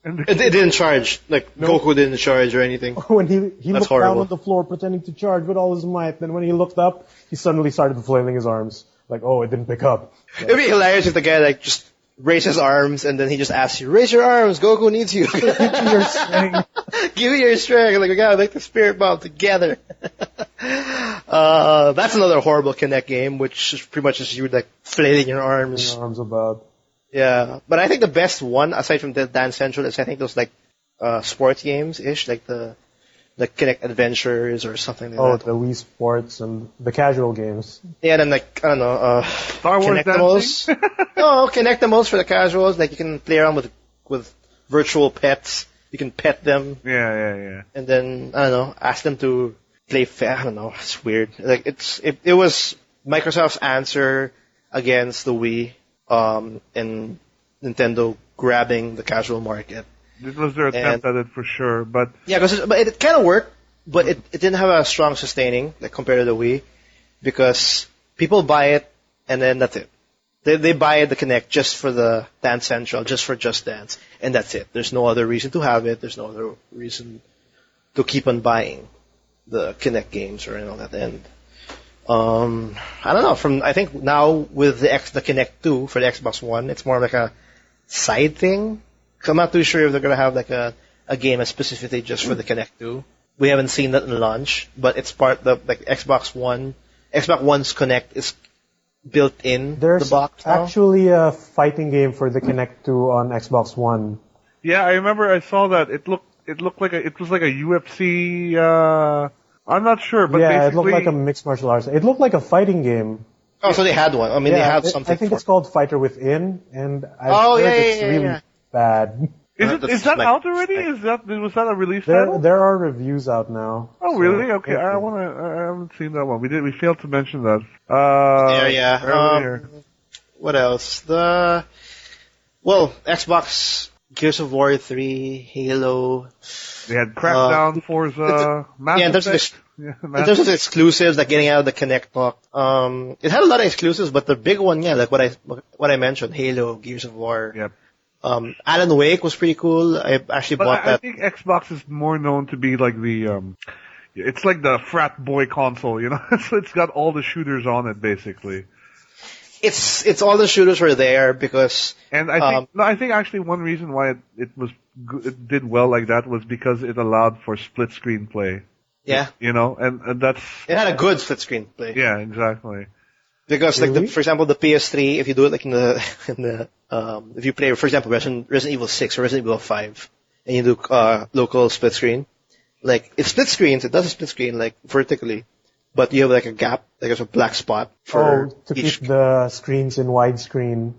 It didn't charge. Like, Goku didn't charge or anything. When he looked down on the floor pretending to charge with all his might, then when he looked up, he suddenly started flailing his arms. Like, oh, it didn't pick up. It'd be hilarious if the guy like just raised his arms and then he just asks you, raise your arms, Goku needs you. Give me your strength. Give me your strength. Like, we gotta make the spirit bomb together. That's another horrible Kinect game, which is pretty much just you like flailing your arms. Your arms about. Yeah. But I think the best one, aside from the Dance Central, is I think those like, sports games-ish, like the Kinect Adventures or something like that. Oh, the Wii Sports and the casual games. Yeah, and then like, I don't know, Star Wars Connectimals. No, Connectimals for the casuals. Like you can play around with virtual pets. You can pet them. Yeah. And then, I don't know, ask them to play I don't know, it's weird. Like it was Microsoft's answer against the Wii, and Nintendo grabbing the casual market. This was their attempt at it for sure, but... Yeah, but it kind of worked, but it didn't have a strong sustaining, like compared to the Wii, because people buy it, and then that's it. They buy the Kinect just for the Dance Central, just for Just Dance, and that's it. There's no other reason to have it, there's no other reason to keep on buying the Kinect games or all that, and... I don't know, I think now with the Kinect 2 for the Xbox One, it's more like a side thing. I'm not too sure if they're gonna have like a game specifically just for the Kinect 2. We haven't seen that in launch, but it's part of like Xbox One. Xbox One's Kinect is built in the box now. There's actually a fighting game for the Kinect 2 on Xbox One. Yeah, I remember I saw that. It looked like it was like a UFC. I'm not sure, but yeah, basically... it looked like a mixed martial arts. It looked like a fighting game. Oh, so they had one. I mean, they had something. I think it's called Fighter Within, and I've heard it's really bad. Is that out already? Was that a release title? There are reviews out now. Oh, really? Okay, I haven't seen that one. We failed to mention that. Earlier. What else? Xbox, Gears of War 3, Halo. They had Crackdown, Forza, Mass Effect. In terms of exclusives, like getting out of the Kinect talk, it had a lot of exclusives, but the big one, like what I mentioned, Halo, Gears of War. Yep. Alan Wake was pretty cool. I actually bought that. I think Xbox is more known to be like it's like the frat boy console, you know? So it's got all the shooters on it, basically. It's all the shooters were there because. And I think actually one reason why it did well like that was because it allowed for split screen play. Yeah. You know, and that's... It had a good split screen play. Yeah, exactly. Because like for example, the PS3, if you do it like if you play, for example, Resident Evil 6 or Resident Evil 5, and you do local split screen, like it split screens, it does a split screen like vertically, but you have like a gap, like there's a black spot for to keep the screens in widescreen.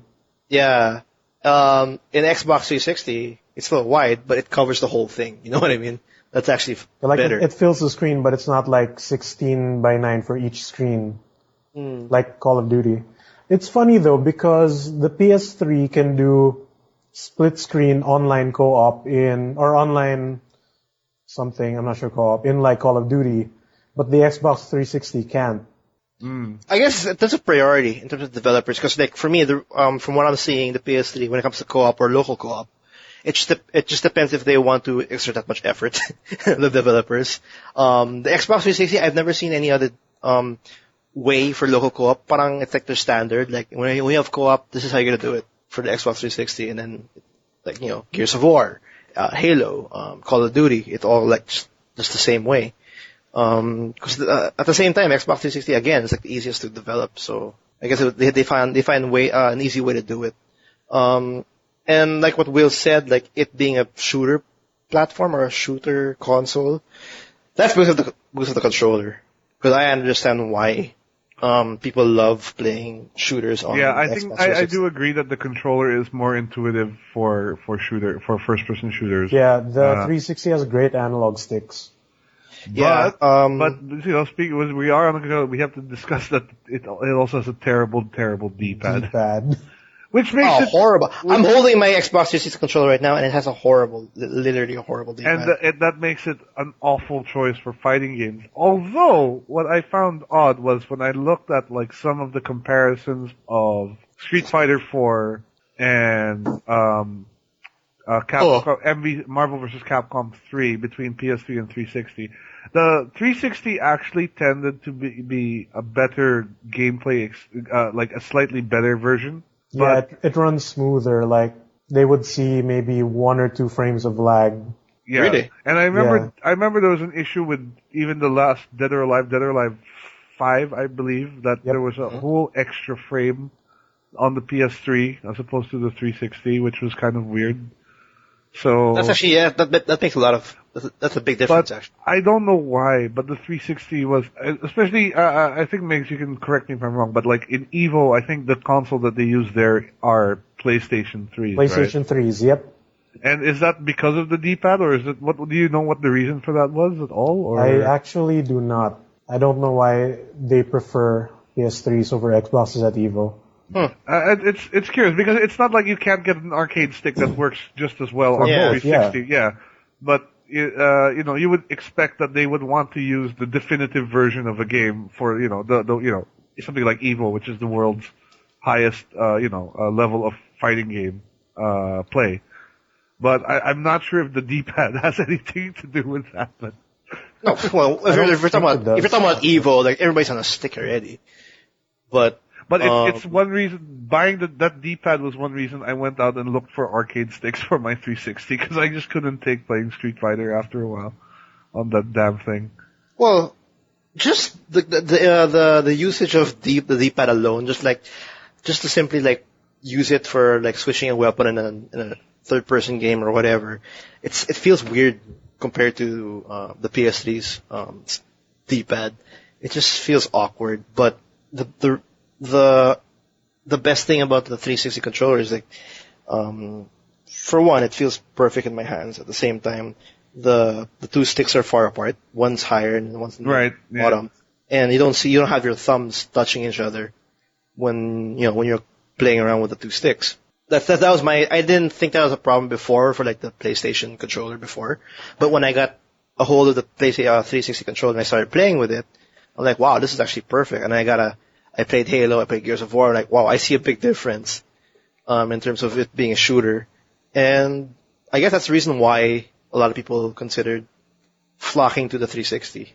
Yeah. In Xbox 360, it's still wide, but it covers the whole thing. You know what I mean? That's actually Like better. it fills the screen, but it's not like 16 by 9 for each screen, like Call of Duty. It's funny though because the PS3 can do split screen online co-op or online something, I'm not sure co-op, in like Call of Duty, but the Xbox 360 can't. I guess that's a priority in terms of developers, because like for me, from what I'm seeing, the PS3 when it comes to co-op or local co-op, it just depends if they want to exert that much effort, the developers. The Xbox 360, I've never seen any other way for local co-op. Parang it's like their standard. Like when you have co-op, this is how you're gonna do it for the Xbox 360, and then like Gears of War, Halo, Call of Duty, it's all like just the same way. Because at the same time, Xbox 360 again is like the easiest to develop. So I guess they find an easy way to do it. And like what Will said, like it being a shooter platform or a shooter console, that's because of the controller. Because I understand why people love playing shooters on. Yeah, I Xbox think 360. I do agree that the controller is more intuitive for first person shooters. Yeah, the 360 has great analog sticks. Yeah, But speaking, we are on the controller. We have to discuss that it also has a terrible D-pad, D-pad. which makes it horrible. I'm holding my Xbox 360 controller right now, and it has literally a horrible D-pad. and that makes it an awful choice for fighting games. Although, what I found odd was when I looked at like some of the comparisons of Street Fighter 4 and Marvel vs. Capcom 3 between PS3 and 360. The 360 actually tended to be a better gameplay, like a slightly better version. Yeah, it runs smoother. Like they would see maybe 1 or 2 frames of lag. Yeah. Really? And I remember there was an issue with even the last Dead or Alive 5, I believe, that there was a whole extra frame on the PS3 as opposed to the 360, which was kind of weird. So That's actually, that makes that's a big difference, but actually. I don't know why, but the 360 was, especially, I think, Megs, you can correct me if I'm wrong, but like in Evo, I think the console that they use there are PlayStation 3s, PlayStation 3s, yep. And is that because of the D-pad, or is it, do you know what the reason for that was at all? Or? I actually do not. I don't know why they prefer PS3s over Xboxes at Evo. It's curious because it's not like you can't get an arcade stick that works just as well on Yeah. 360. Yeah, but you would expect that they would want to use the definitive version of a game for the something like Evo, which is the world's highest level of fighting game play. But I'm not sure if the D-pad has anything to do with that. But No, well, if you're talking about Evo, like everybody's on a stick already. But it's one reason, buying that D-pad was one reason I went out and looked for arcade sticks for my 360, because I just couldn't take playing Street Fighter after a while on that damn thing. well, just the usage of the D-pad alone, just to simply like use it for like switching a weapon in a third person game or whatever, it feels weird compared to the PS3's D-pad. It just feels awkward. But the best thing about the 360 controller is like, for one, it feels perfect in my hands. At the same time, the two sticks are far apart. One's higher and one's Right, the bottom, and you don't have your thumbs touching each other when you're playing around with the two sticks. That was I didn't think that was a problem before for like the PlayStation controller before, but when I got a hold of the PlayStation 360 controller and I started playing with it, I'm like, wow, this is actually perfect. And I played Halo, I played Gears of War, like, wow, I see a big difference, in terms of it being a shooter. And I guess that's the reason why a lot of people considered flocking to the 360.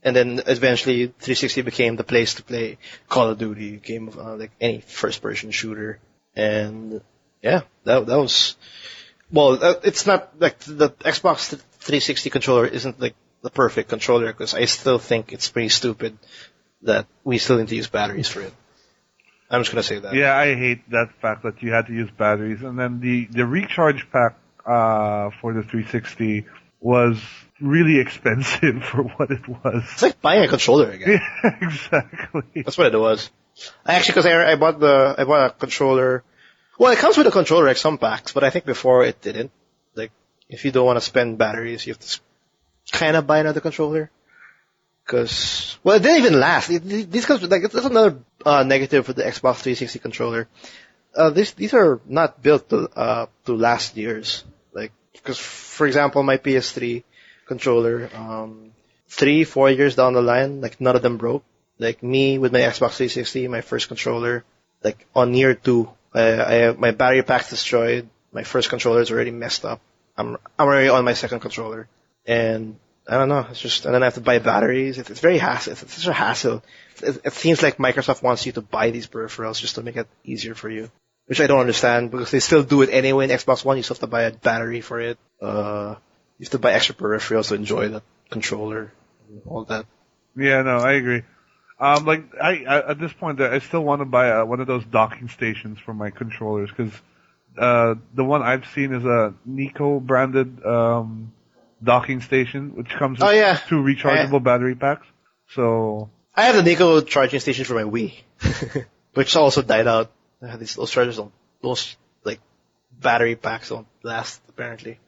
And then eventually 360 became the place to play Call of Duty, game of, like any first person shooter. And yeah, that was, well, it's not like the Xbox 360 controller isn't like the perfect controller, because I still think it's pretty stupid that we still need to use batteries for it. I'm just gonna say that. Yeah, I hate that fact that you had to use batteries. And then the recharge pack for the 360 was really expensive for what it was. It's like buying a controller again. Yeah, exactly. That's what it was. Because I bought a controller. Well, it comes with a controller like some packs, but I think before it didn't. Like, if you don't want to spend batteries, you have to kind of buy another controller. Because, well, it didn't even last. These like, that's another negative for the Xbox 360 controller. These are not built to last years. Like, because, for example, my PS3 controller, 3-4 years down the line, like, none of them broke. Like, me with my Xbox 360, my first controller, like, on year 2, my battery pack's destroyed. My first controller is already messed up. I'm already on my second controller. And, I don't know, it's just, and then I have to buy batteries. It's very hassle. It's such a hassle. It seems like Microsoft wants you to buy these peripherals just to make it easier for you. Which I don't understand, because they still do it anyway in Xbox One. You still have to buy a battery for it. You have to buy extra peripherals to enjoy the controller and all that. Yeah, no, I agree. Like, I at this point, I still want to buy one of those docking stations for my controllers, because the one I've seen is a Nico branded docking station, which comes with 2 rechargeable battery packs. So I have the Nico charging station for my Wii, which also died out. Those chargers those like battery packs don't last apparently.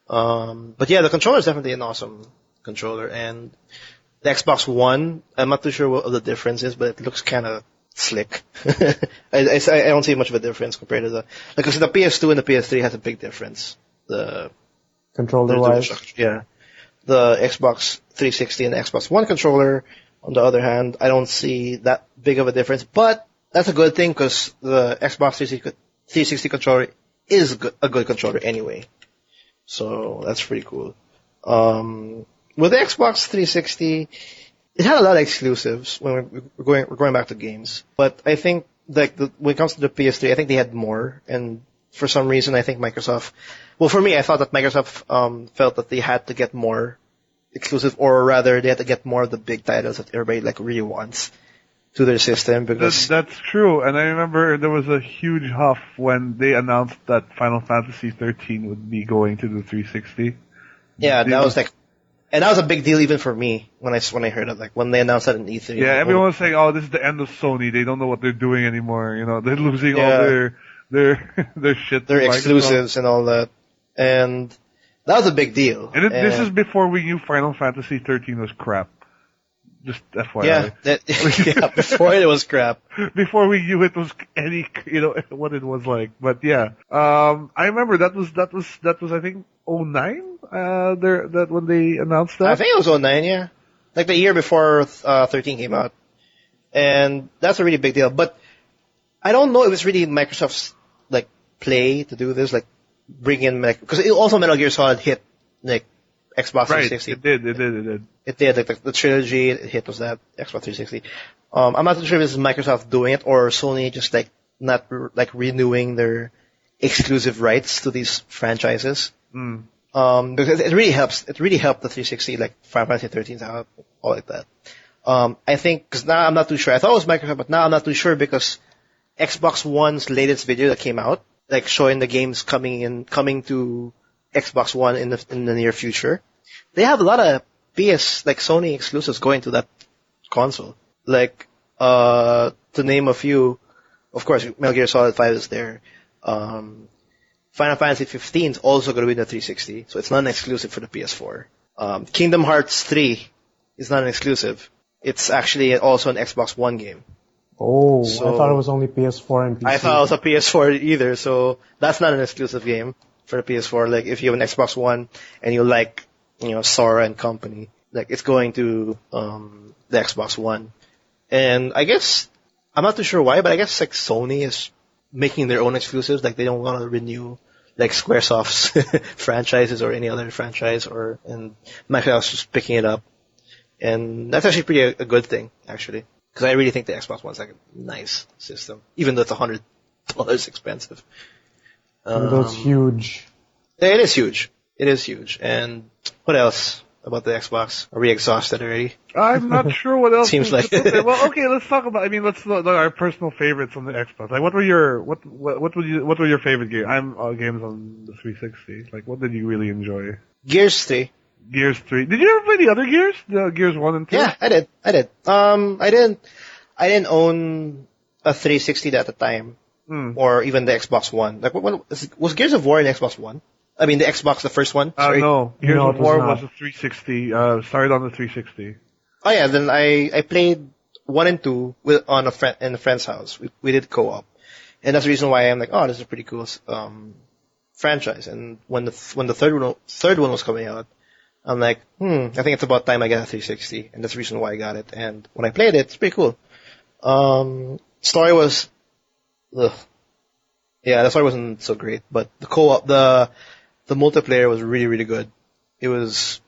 But yeah, the controller is definitely an awesome controller, and the Xbox One, I'm not too sure what the difference is, but it looks kind of slick. I don't see much of a difference compared to because the PS2 and the PS3 has a big difference. The controller-wise. Yeah. The Xbox 360 and the Xbox One controller, on the other hand, I don't see that big of a difference, but that's a good thing, because the Xbox 360 controller is a good controller anyway. So that's pretty cool. With the Xbox 360, it had a lot of exclusives when we're going back to games. But I think like when it comes to the PS3, I think they had more. And for some reason, I think Microsoft. Well, for me, I thought that Microsoft felt that they had to get more exclusive, or rather, they had to get more of the big titles that everybody like really wants to their system, because that's true. And I remember there was a huge huff when they announced that Final Fantasy 13 would be going to the 360. Yeah, that was like, and that was a big deal even for me when I heard it, like when they announced that in E3. Yeah, everyone was saying, "Oh, this is the end of Sony. They don't know what they're doing anymore. You know, they're losing all their shit, their exclusives and all that." And that was a big deal. And this is before we knew Final Fantasy 13 was crap. Just FYI. Yeah, before it was crap. Before we knew it was what it was like. But yeah, I remember that was I think 2009. That when they announced that. I think it was 2009. Yeah, like the year before 13 came out, and that's a really big deal. But I don't know if it's really Microsoft's like play to do this, like bring in because also Metal Gear Solid hit like Xbox 360. It did. It did, like the trilogy hit was that Xbox 360. I'm not sure if this is Microsoft doing it or Sony just like not like renewing their exclusive rights to these franchises. Because it really helps. It really helped the 360, like Final Fantasy 13, all like that. I think because now I'm not too sure. I thought it was Microsoft, but now I'm not too sure because Xbox One's latest video that came out, like showing the games coming to Xbox One in the near future. They have a lot of like Sony exclusives going to that console. Like, to name a few, of course, Metal Gear Solid 5 is there. Final Fantasy 15 is also going to be in the 360, so it's not an exclusive for the PS4. Kingdom Hearts 3 is not an exclusive. It's actually also an Xbox One game. Oh, so, I thought it was only PS4 and PC. I thought it was a PS4 either, so that's not an exclusive game for the PS4. Like, if you have an Xbox One and you like, Sora and company, like, it's going to, the Xbox One. And I guess, I'm not too sure why, but I guess, like, Sony is making their own exclusives. Like, they don't want to renew, like, Squaresoft's franchises or any other franchise, and Microsoft's just picking it up. And that's actually a good thing, actually. Because I really think the Xbox One's like a nice system, even though it's $100 expensive. Though it's huge. It is huge. It is huge. And what else about the Xbox? Are we exhausted already? I'm not sure what else. Seems like. Well, okay, let's talk about. Let's look at our personal favorites on the Xbox. Like, what were your favorite games? Games on the 360. Like, what did you really enjoy? Gears 3. Gears 3. Did you ever play the other Gears? The Gears 1 and 2? Yeah, I did. I didn't own a 360 at the time. Or even the Xbox One. Like, was Gears of War in Xbox One? I mean, the Xbox, the first one. Sorry. No. Gears No, of it was War not. was a 360. Started on the 360. Oh yeah, then I played 1 and 2 on in a friend's house. We did co-op, and that's the reason why I'm like, oh, this is a pretty cool franchise. And when the third one was coming out, I'm like, I think it's about time I get a 360, and that's the reason why I got it. And when I played it, it's pretty cool. Story was, yeah, the story wasn't so great, but the co-op, the multiplayer was really, really good. It was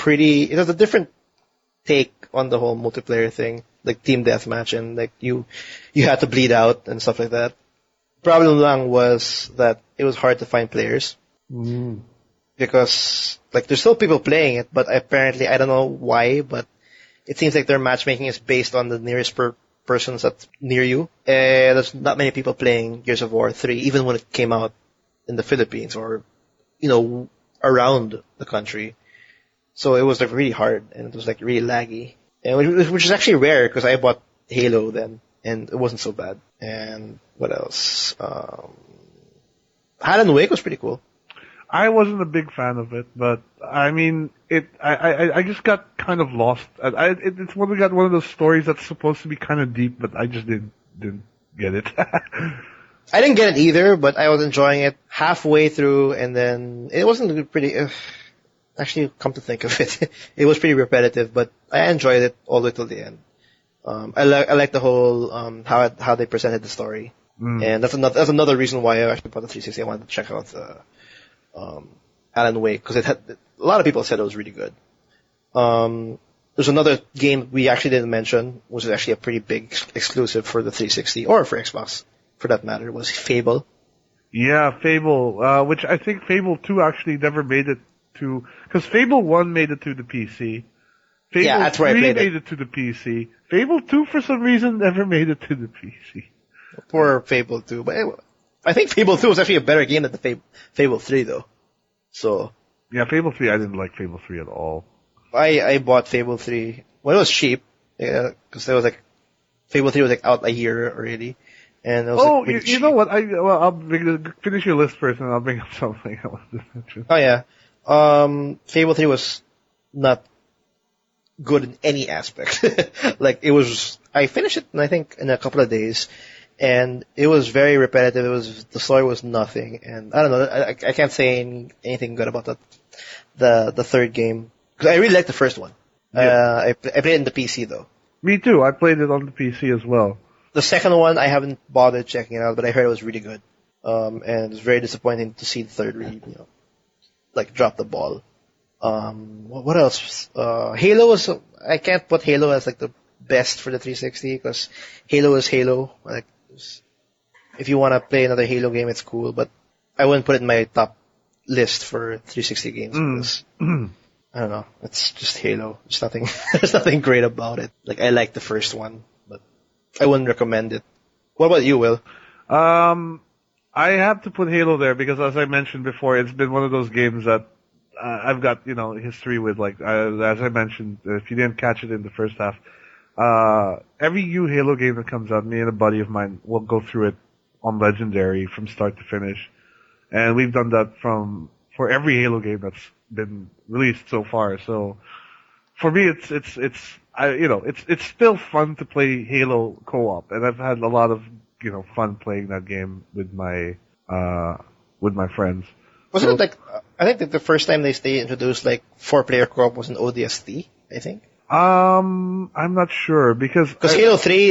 a different take on the whole multiplayer thing, like team deathmatch, and like you had to bleed out and stuff like that. Problem lang was that it was hard to find players. Because like there's still people playing it, but apparently I don't know why, but it seems like their matchmaking is based on the nearest persons that's near you. There's not many people playing Gears of War 3, even when it came out in the Philippines or around the country. So it was like really hard and it was like really laggy, and which is actually rare because I bought Halo then and it wasn't so bad. And what else? Alan Wake was pretty cool. I wasn't a big fan of it, but I mean, I just got kind of lost. It's one of those stories that's supposed to be kind of deep, but I just didn't get it. I didn't get it either, but I was enjoying it halfway through, and then it wasn't pretty. Actually, come to think of it, it was pretty repetitive, but I enjoyed it all the way till the end. I like the whole how they presented the story, and that's another reason why I actually bought the 360. I wanted to check out Alan Wake because a lot of people said it was really good. There's another game we actually didn't mention, which is actually a pretty big exclusive for the 360 or for Xbox, for that matter, was Fable. Yeah, Fable, which I think Fable 2 actually never made it to, because Fable 1 made it to the PC. Fable Yeah, that's where I 3 played made it to the PC. Fable 2 for some reason never made it to the PC. Poor Fable 2, but I think Fable 2 was actually a better game than the Fable 3 though. So Yeah, Fable 3, I didn't like Fable 3 at all. I bought Fable 3 when it was cheap, because there was like Fable 3 was like out a year already, and it was Oh, like really you cheap. know what? I'll finish your list first, and I'll bring up something I wanted to mention. Oh yeah, Fable 3 was not good in any aspect. Like I finished it I think in a couple of days, and it was very repetitive. The story was nothing, and I don't know. I can't say anything good about the third game because I really liked the first one. Yeah. I played it in the PC though. Me too. I played it on the PC as well. The second one I haven't bothered checking it out, but I heard it was really good. And it's very disappointing to see the third really, like drop the ball. What else? Halo was. I can't put Halo as like the best for the 360 because Halo is Halo. Like, if you want to play another Halo game, it's cool, but I wouldn't put it in my top list for 360 games because I don't know. It's just Halo. There's nothing. There's nothing great about it. Like I like the first one, but I wouldn't recommend it. What about you, Will? I have to put Halo there because, as I mentioned before, it's been one of those games that I've got history with. Like as I mentioned, if you didn't catch it in the first half, every new Halo game that comes out, me and a buddy of mine will go through it on Legendary from start to finish, and we've done that for every Halo game that's been released so far. So for me, it's still fun to play Halo co-op, and I've had a lot of fun playing that game with my friends. Wasn't it like I think that the first time they introduced like 4-player co-op was in ODST, I think. I'm not sure because Halo 3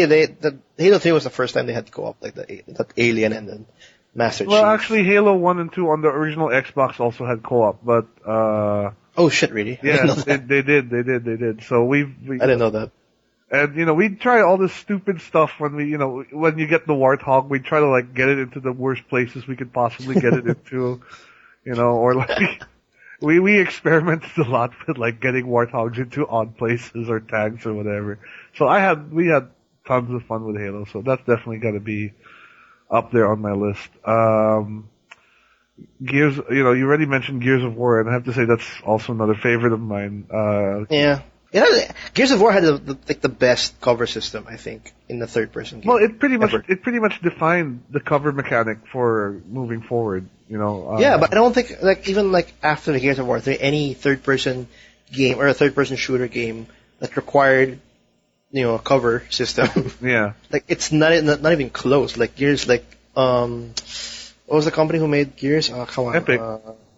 Halo 3 was the first time they had co-op, like that Alien and then Master Chief. Well, actually, Halo 1 and 2 on the original Xbox also had co-op, but oh shit, really? yeah, they did. So we I didn't know that. And we'd try all this stupid stuff when when you get the Warthog, we'd try to like get it into the worst places we could possibly get it into, or like we experimented a lot with like getting Warthogs into odd places or tanks or whatever. So we had tons of fun with Halo, so that's definitely got to be up there on my list. Gears, you already mentioned Gears of War, and I have to say that's also another favorite of mine. Yeah. You know, Gears of War had the best cover system, I think, in the third-person game. Well, it pretty ever. much defined the cover mechanic for moving forward. You know. Yeah, but I don't think even after the Gears of War 3, any third-person game or a third-person shooter game that required a cover system. Yeah. It's not even close. Gears, what was the company who made Gears? Oh, come on. Epic.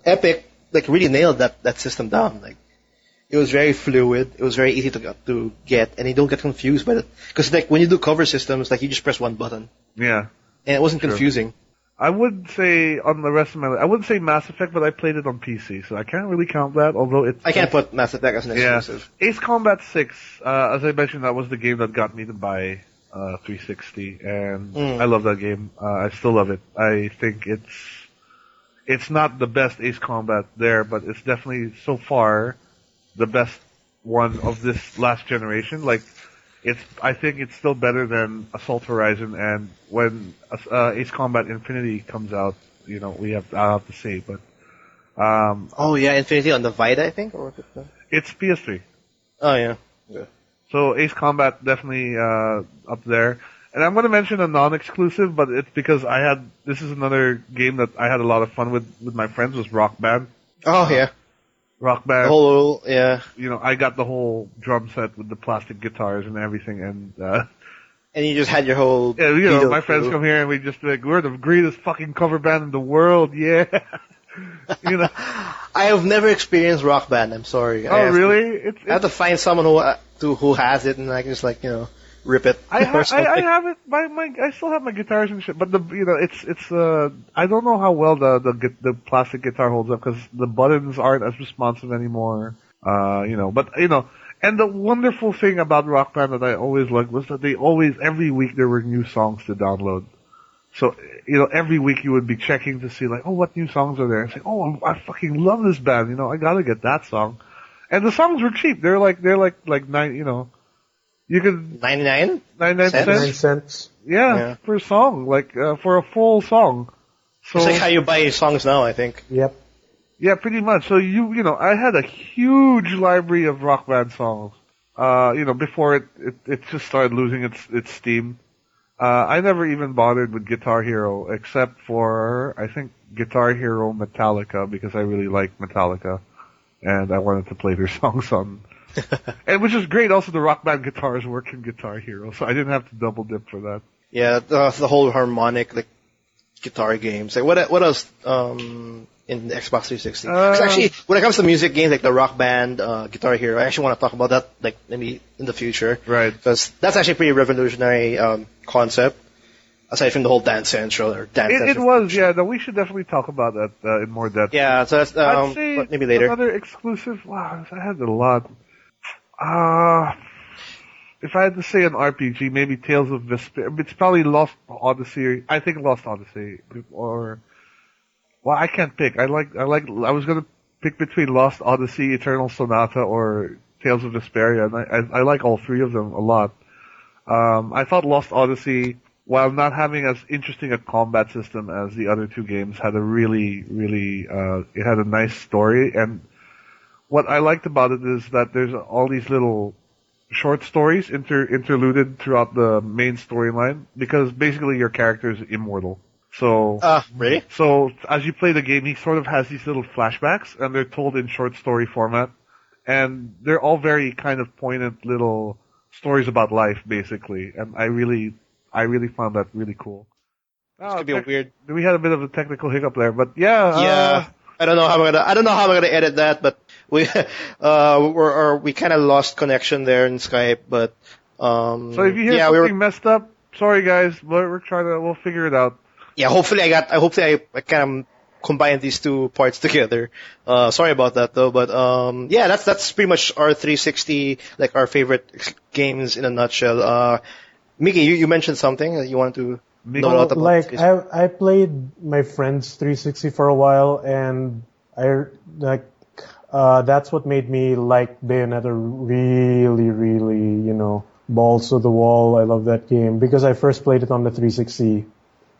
Epic, really nailed that system down. It was very fluid. It was very easy to get, and you don't get confused by it. Because when you do cover systems, you just press one button. Yeah. And it wasn't confusing. I would say on the rest of my, I wouldn't say Mass Effect, but I played it on PC, so I can't really count that. Although I can't put Mass Effect as an exclusive. Ace Combat 6, as I mentioned, that was the game that got me to buy 360, and I love that game. I still love it. I think it's not the best Ace Combat there, but it's definitely so far the best one of this last generation. I think it's still better than Assault Horizon, and when Ace Combat Infinity comes out, I'll have to say, but oh yeah, Infinity on the Vita, I think, or it's PS3. Oh yeah. So Ace Combat definitely up there. And I'm going to mention a non-exclusive, but it's because this is another game that I had a lot of fun with my friends, was Rock Band. Oh yeah. Rock Band. The whole, yeah. I got the whole drum set with the plastic guitars and everything, and and you just had your whole. Yeah, my friends come here and we just we're the greatest fucking cover band in the world, yeah. I have never experienced Rock Band. I'm sorry. Oh really? I have to find someone who has it, and I can just rip it. I have it. I still have my guitars and shit, but I don't know how well the plastic guitar holds up because the buttons aren't as responsive anymore. And the wonderful thing about Rock Band that I always liked was that every week there were new songs to download. So, every week you would be checking to see what new songs are there? And say, I fucking love this band, I gotta get that song. And the songs were cheap. They're like nine, you could 99 cents. Yeah, per song, for a full song. So it's like how you buy songs now, I think. Yep. Yeah, pretty much. So I had a huge library of Rock Band songs. Before it just started losing its steam. I never even bothered with Guitar Hero except for I think Guitar Hero Metallica because I really like Metallica, and I wanted to play their songs on. And which is great. Also, the Rock Band guitars work in Guitar Hero, so I didn't have to double dip for that. Yeah, the whole harmonic guitar games. What else in the Xbox 360? 'Cause actually, when it comes to music games like the Rock Band, Guitar Hero, I actually want to talk about that maybe in the future. Right. Because that's actually a pretty revolutionary concept. Aside from the whole Dance Central or Dance Central. It was, yeah. No, we should definitely talk about that in more depth. Yeah, so that's I'd say but maybe later. Another exclusive. Wow, I had a lot. If I had to say an RPG, maybe Tales of Vesperia. It's probably Lost Odyssey. I think Lost Odyssey, or I can't pick. I was gonna pick between Lost Odyssey, Eternal Sonata, or Tales of Vesperia, and I like all three of them a lot. I thought Lost Odyssey, while not having as interesting a combat system as the other two games, had a really, really, it had a nice story. And what I liked about it is that there's all these little short stories interluded throughout the main storyline, because basically your character is immortal. So, really? So as you play the game, he sort of has these little flashbacks, and they're told in short story format, and they're all very kind of poignant little stories about life, basically. And I really found that really cool. This could be weird. We had a bit of a technical hiccup there, but yeah. Yeah. I don't know how I'm gonna edit that, but we we kind of lost connection there in Skype, but so if you hear something messed up, sorry guys, we'll figure it out. Yeah, hopefully I kind of combined these two parts together. Sorry about that though, but yeah, that's pretty much our 360, like our favorite games in a nutshell. Miggy, you mentioned something that you wanted to know about. Like I played my friend's 360 for a while, and that's what made me like Bayonetta really, really, balls to the wall. I love that game because I first played it on the 360,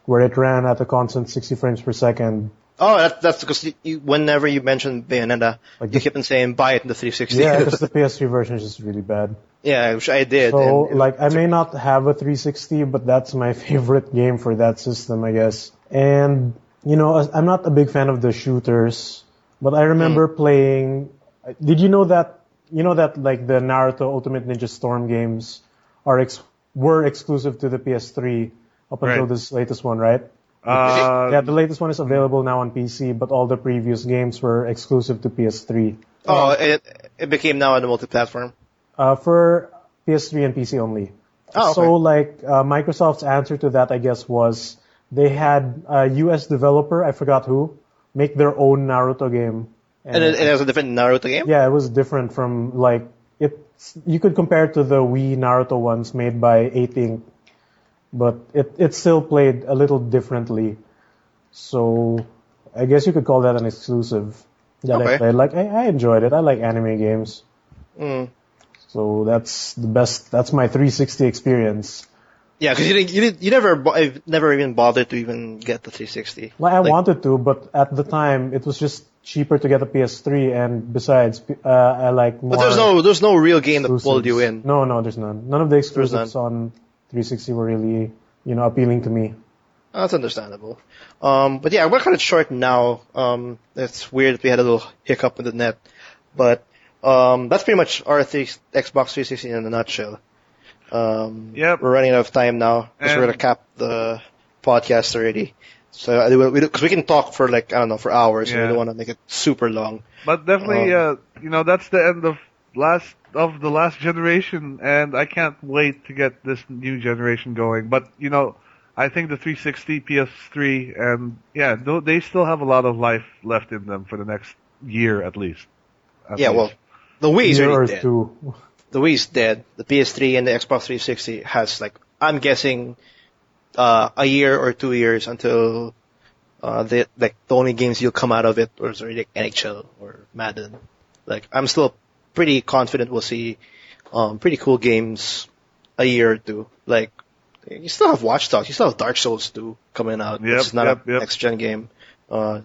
where it ran at a constant 60 frames per second, Oh, that's because whenever you mentioned Bayonetta, Like you kept on saying buy it in the 360. Yeah, because the PS3 version is just really bad. Yeah, which I did. So, and like, I may not have a 360, but that's my favorite game for that system, I guess. And, you know, I'm not a big fan of the shooters, but I remember playing. Did you know that? Like the Naruto Ultimate Ninja Storm games were exclusive to the PS3 up until Right. this latest one, right? Yeah, the latest one is Hmm. available now on PC, but all the previous games were exclusive to PS3. Oh, it became now on the multi-platform. For PS3 and PC only. Oh, okay. So, like, Microsoft's answer to that, I guess, was they had a US developer, I forgot who, make their own Naruto game. And it has a different Naruto game? Yeah, it was different from, like, you could compare it to the Wii Naruto ones made by 8 Inc., but it still played a little differently. So, I guess you could call that an exclusive that Okay. I played. Like, I enjoyed it. I like anime games. Mm. So that's the best. That's my 360 experience. Yeah, because I've never even bothered to even get the 360. Well, I wanted to, but at the time it was just cheaper to get a PS3, and besides, I like more. But there's no real game that exclusives. pulled you in. No, there's none. None of the exclusives on 360 were really, appealing to me. That's understandable. But yeah, we're kind of short now. It's weird that we had a little hiccup in the net, but that's pretty much our Xbox 360 in a nutshell. Yep. We're running out of time now because we're gonna cap the podcast already. So because we can talk for for hours. So we Yeah. don't want to make it super long. But definitely, that's the end of the last generation, and I can't wait to get this new generation going. But I think the 360, PS3, and they still have a lot of life left in them for the next year at least. Well, the Wii is Year or already dead. two. The Wii is dead. The PS3 and the Xbox 360 has I'm guessing a year or 2 years until the only games you'll come out of it or already like NHL or Madden. I'm still pretty confident we'll see pretty cool games a year or two. You still have Watch Dogs, you still have Dark Souls 2 coming out. Yep, It's not yep, a yep. next gen game. I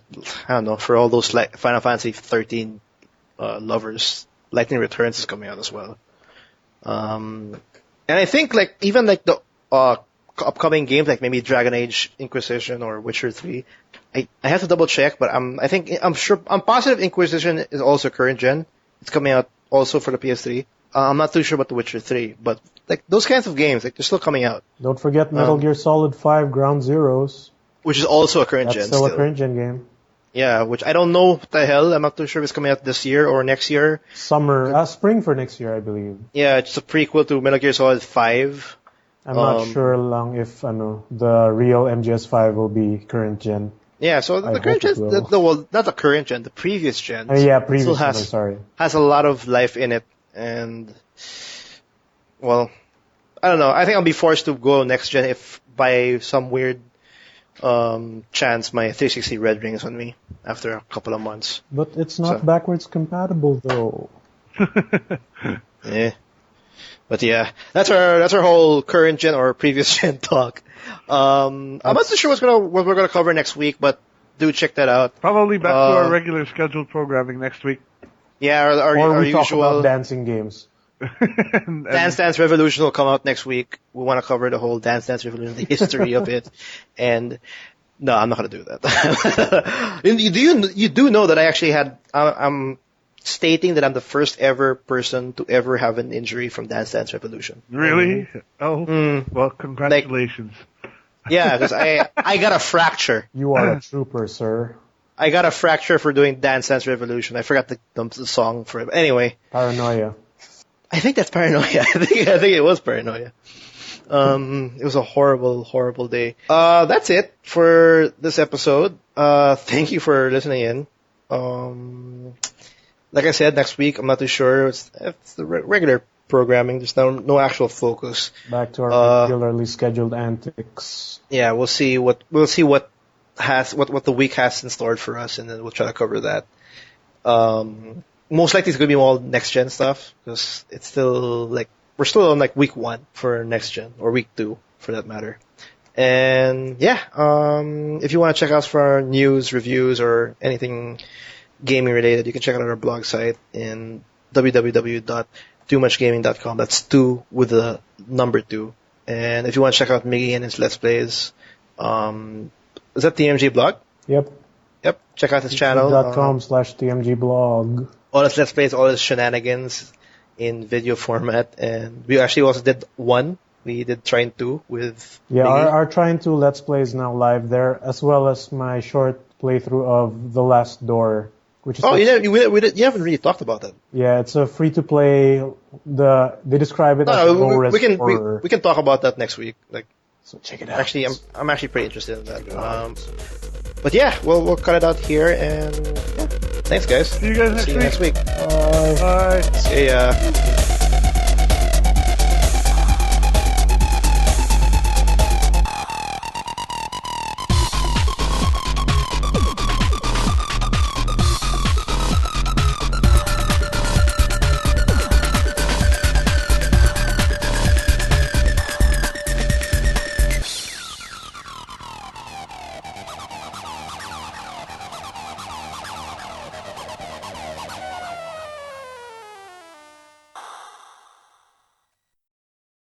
don't know, for all those Final Fantasy 13 lovers, Lightning Returns is coming out as well. And I think even the upcoming games maybe Dragon Age Inquisition or Witcher 3, I have to double check, but I'm positive Inquisition is also current gen. It's coming out also for the PS3. I'm not too sure about the Witcher 3, but those kinds of games they're still coming out, Don't forget Metal Gear Solid 5 Ground Zeroes. which is also a current That's gen. still a current gen game. Yeah, which I don't know what the hell. I'm not too sure if it's coming out this year or next year. Spring for next year, I believe. Yeah, it's a prequel to Metal Gear Solid 5. I'm not sure if the real MGS5 will be current gen. Yeah, so I the current hope gen, it will. not the current gen, the previous gen. Previous still gen, sorry. has a lot of life in it, and well, I don't know. I think I'll be forced to go next gen if by some weird chance my 360 Red rings on me after a couple of months. But it's not So- backwards compatible though. Yeah. But yeah, that's our whole current gen or previous gen talk. I'm not too sure what we're gonna cover next week, but do check that out. Probably back to our regular scheduled programming next week. Yeah, our We talk usual about dancing games. And Dance Dance Revolution will come out next week. We want to cover the whole Dance Dance Revolution, the history of it, and no, I'm not gonna do that. You do know that I actually I'm stating that I'm the first ever person to ever have an injury from Dance Dance Revolution. Really? Oh, Mm. well, congratulations. Yeah, because I got a fracture. You are a trooper, sir. I got a fracture for doing Dance Dance Revolution. I forgot the song for it. Anyway, Paranoia. I think that's Paranoia. I think it was Paranoia. It was a horrible, horrible day. That's it for this episode. Thank you for listening in. Like I said, next week, I'm not too sure. It's the regular programming. There's no actual focus. Back to our regularly scheduled antics. Yeah, we'll see what the week has in store for us, and then we'll try to cover that. Most likely it's gonna be all next gen stuff because it's still we're still on week 1 for next gen or week 2 for that matter, And yeah, if you want to check us for our news, reviews, or anything gaming related, you can check out our blog site in www.toomuchgaming.com. That's 2 with the number 2. And if you want to check out Miggy and his Let's Plays, is that TMG blog? Yep. Yep. Check out his channel. .com/TMG blog. All his Let's Plays, all his shenanigans in video format. And we actually also did 1. We did Trine 2 with Yeah, Miggy. our Trine 2 Let's Play is now live there, as well as my short playthrough of The Last Door, which is you haven't really talked about that. yeah, it's a free-to-play. They describe it as low-risk horror. We can talk about that next week. So check it out. Actually, I'm actually pretty interested in that. But yeah, we'll cut it out here, and yeah, thanks guys. See you guys next week. Next week. Bye. Bye. See ya.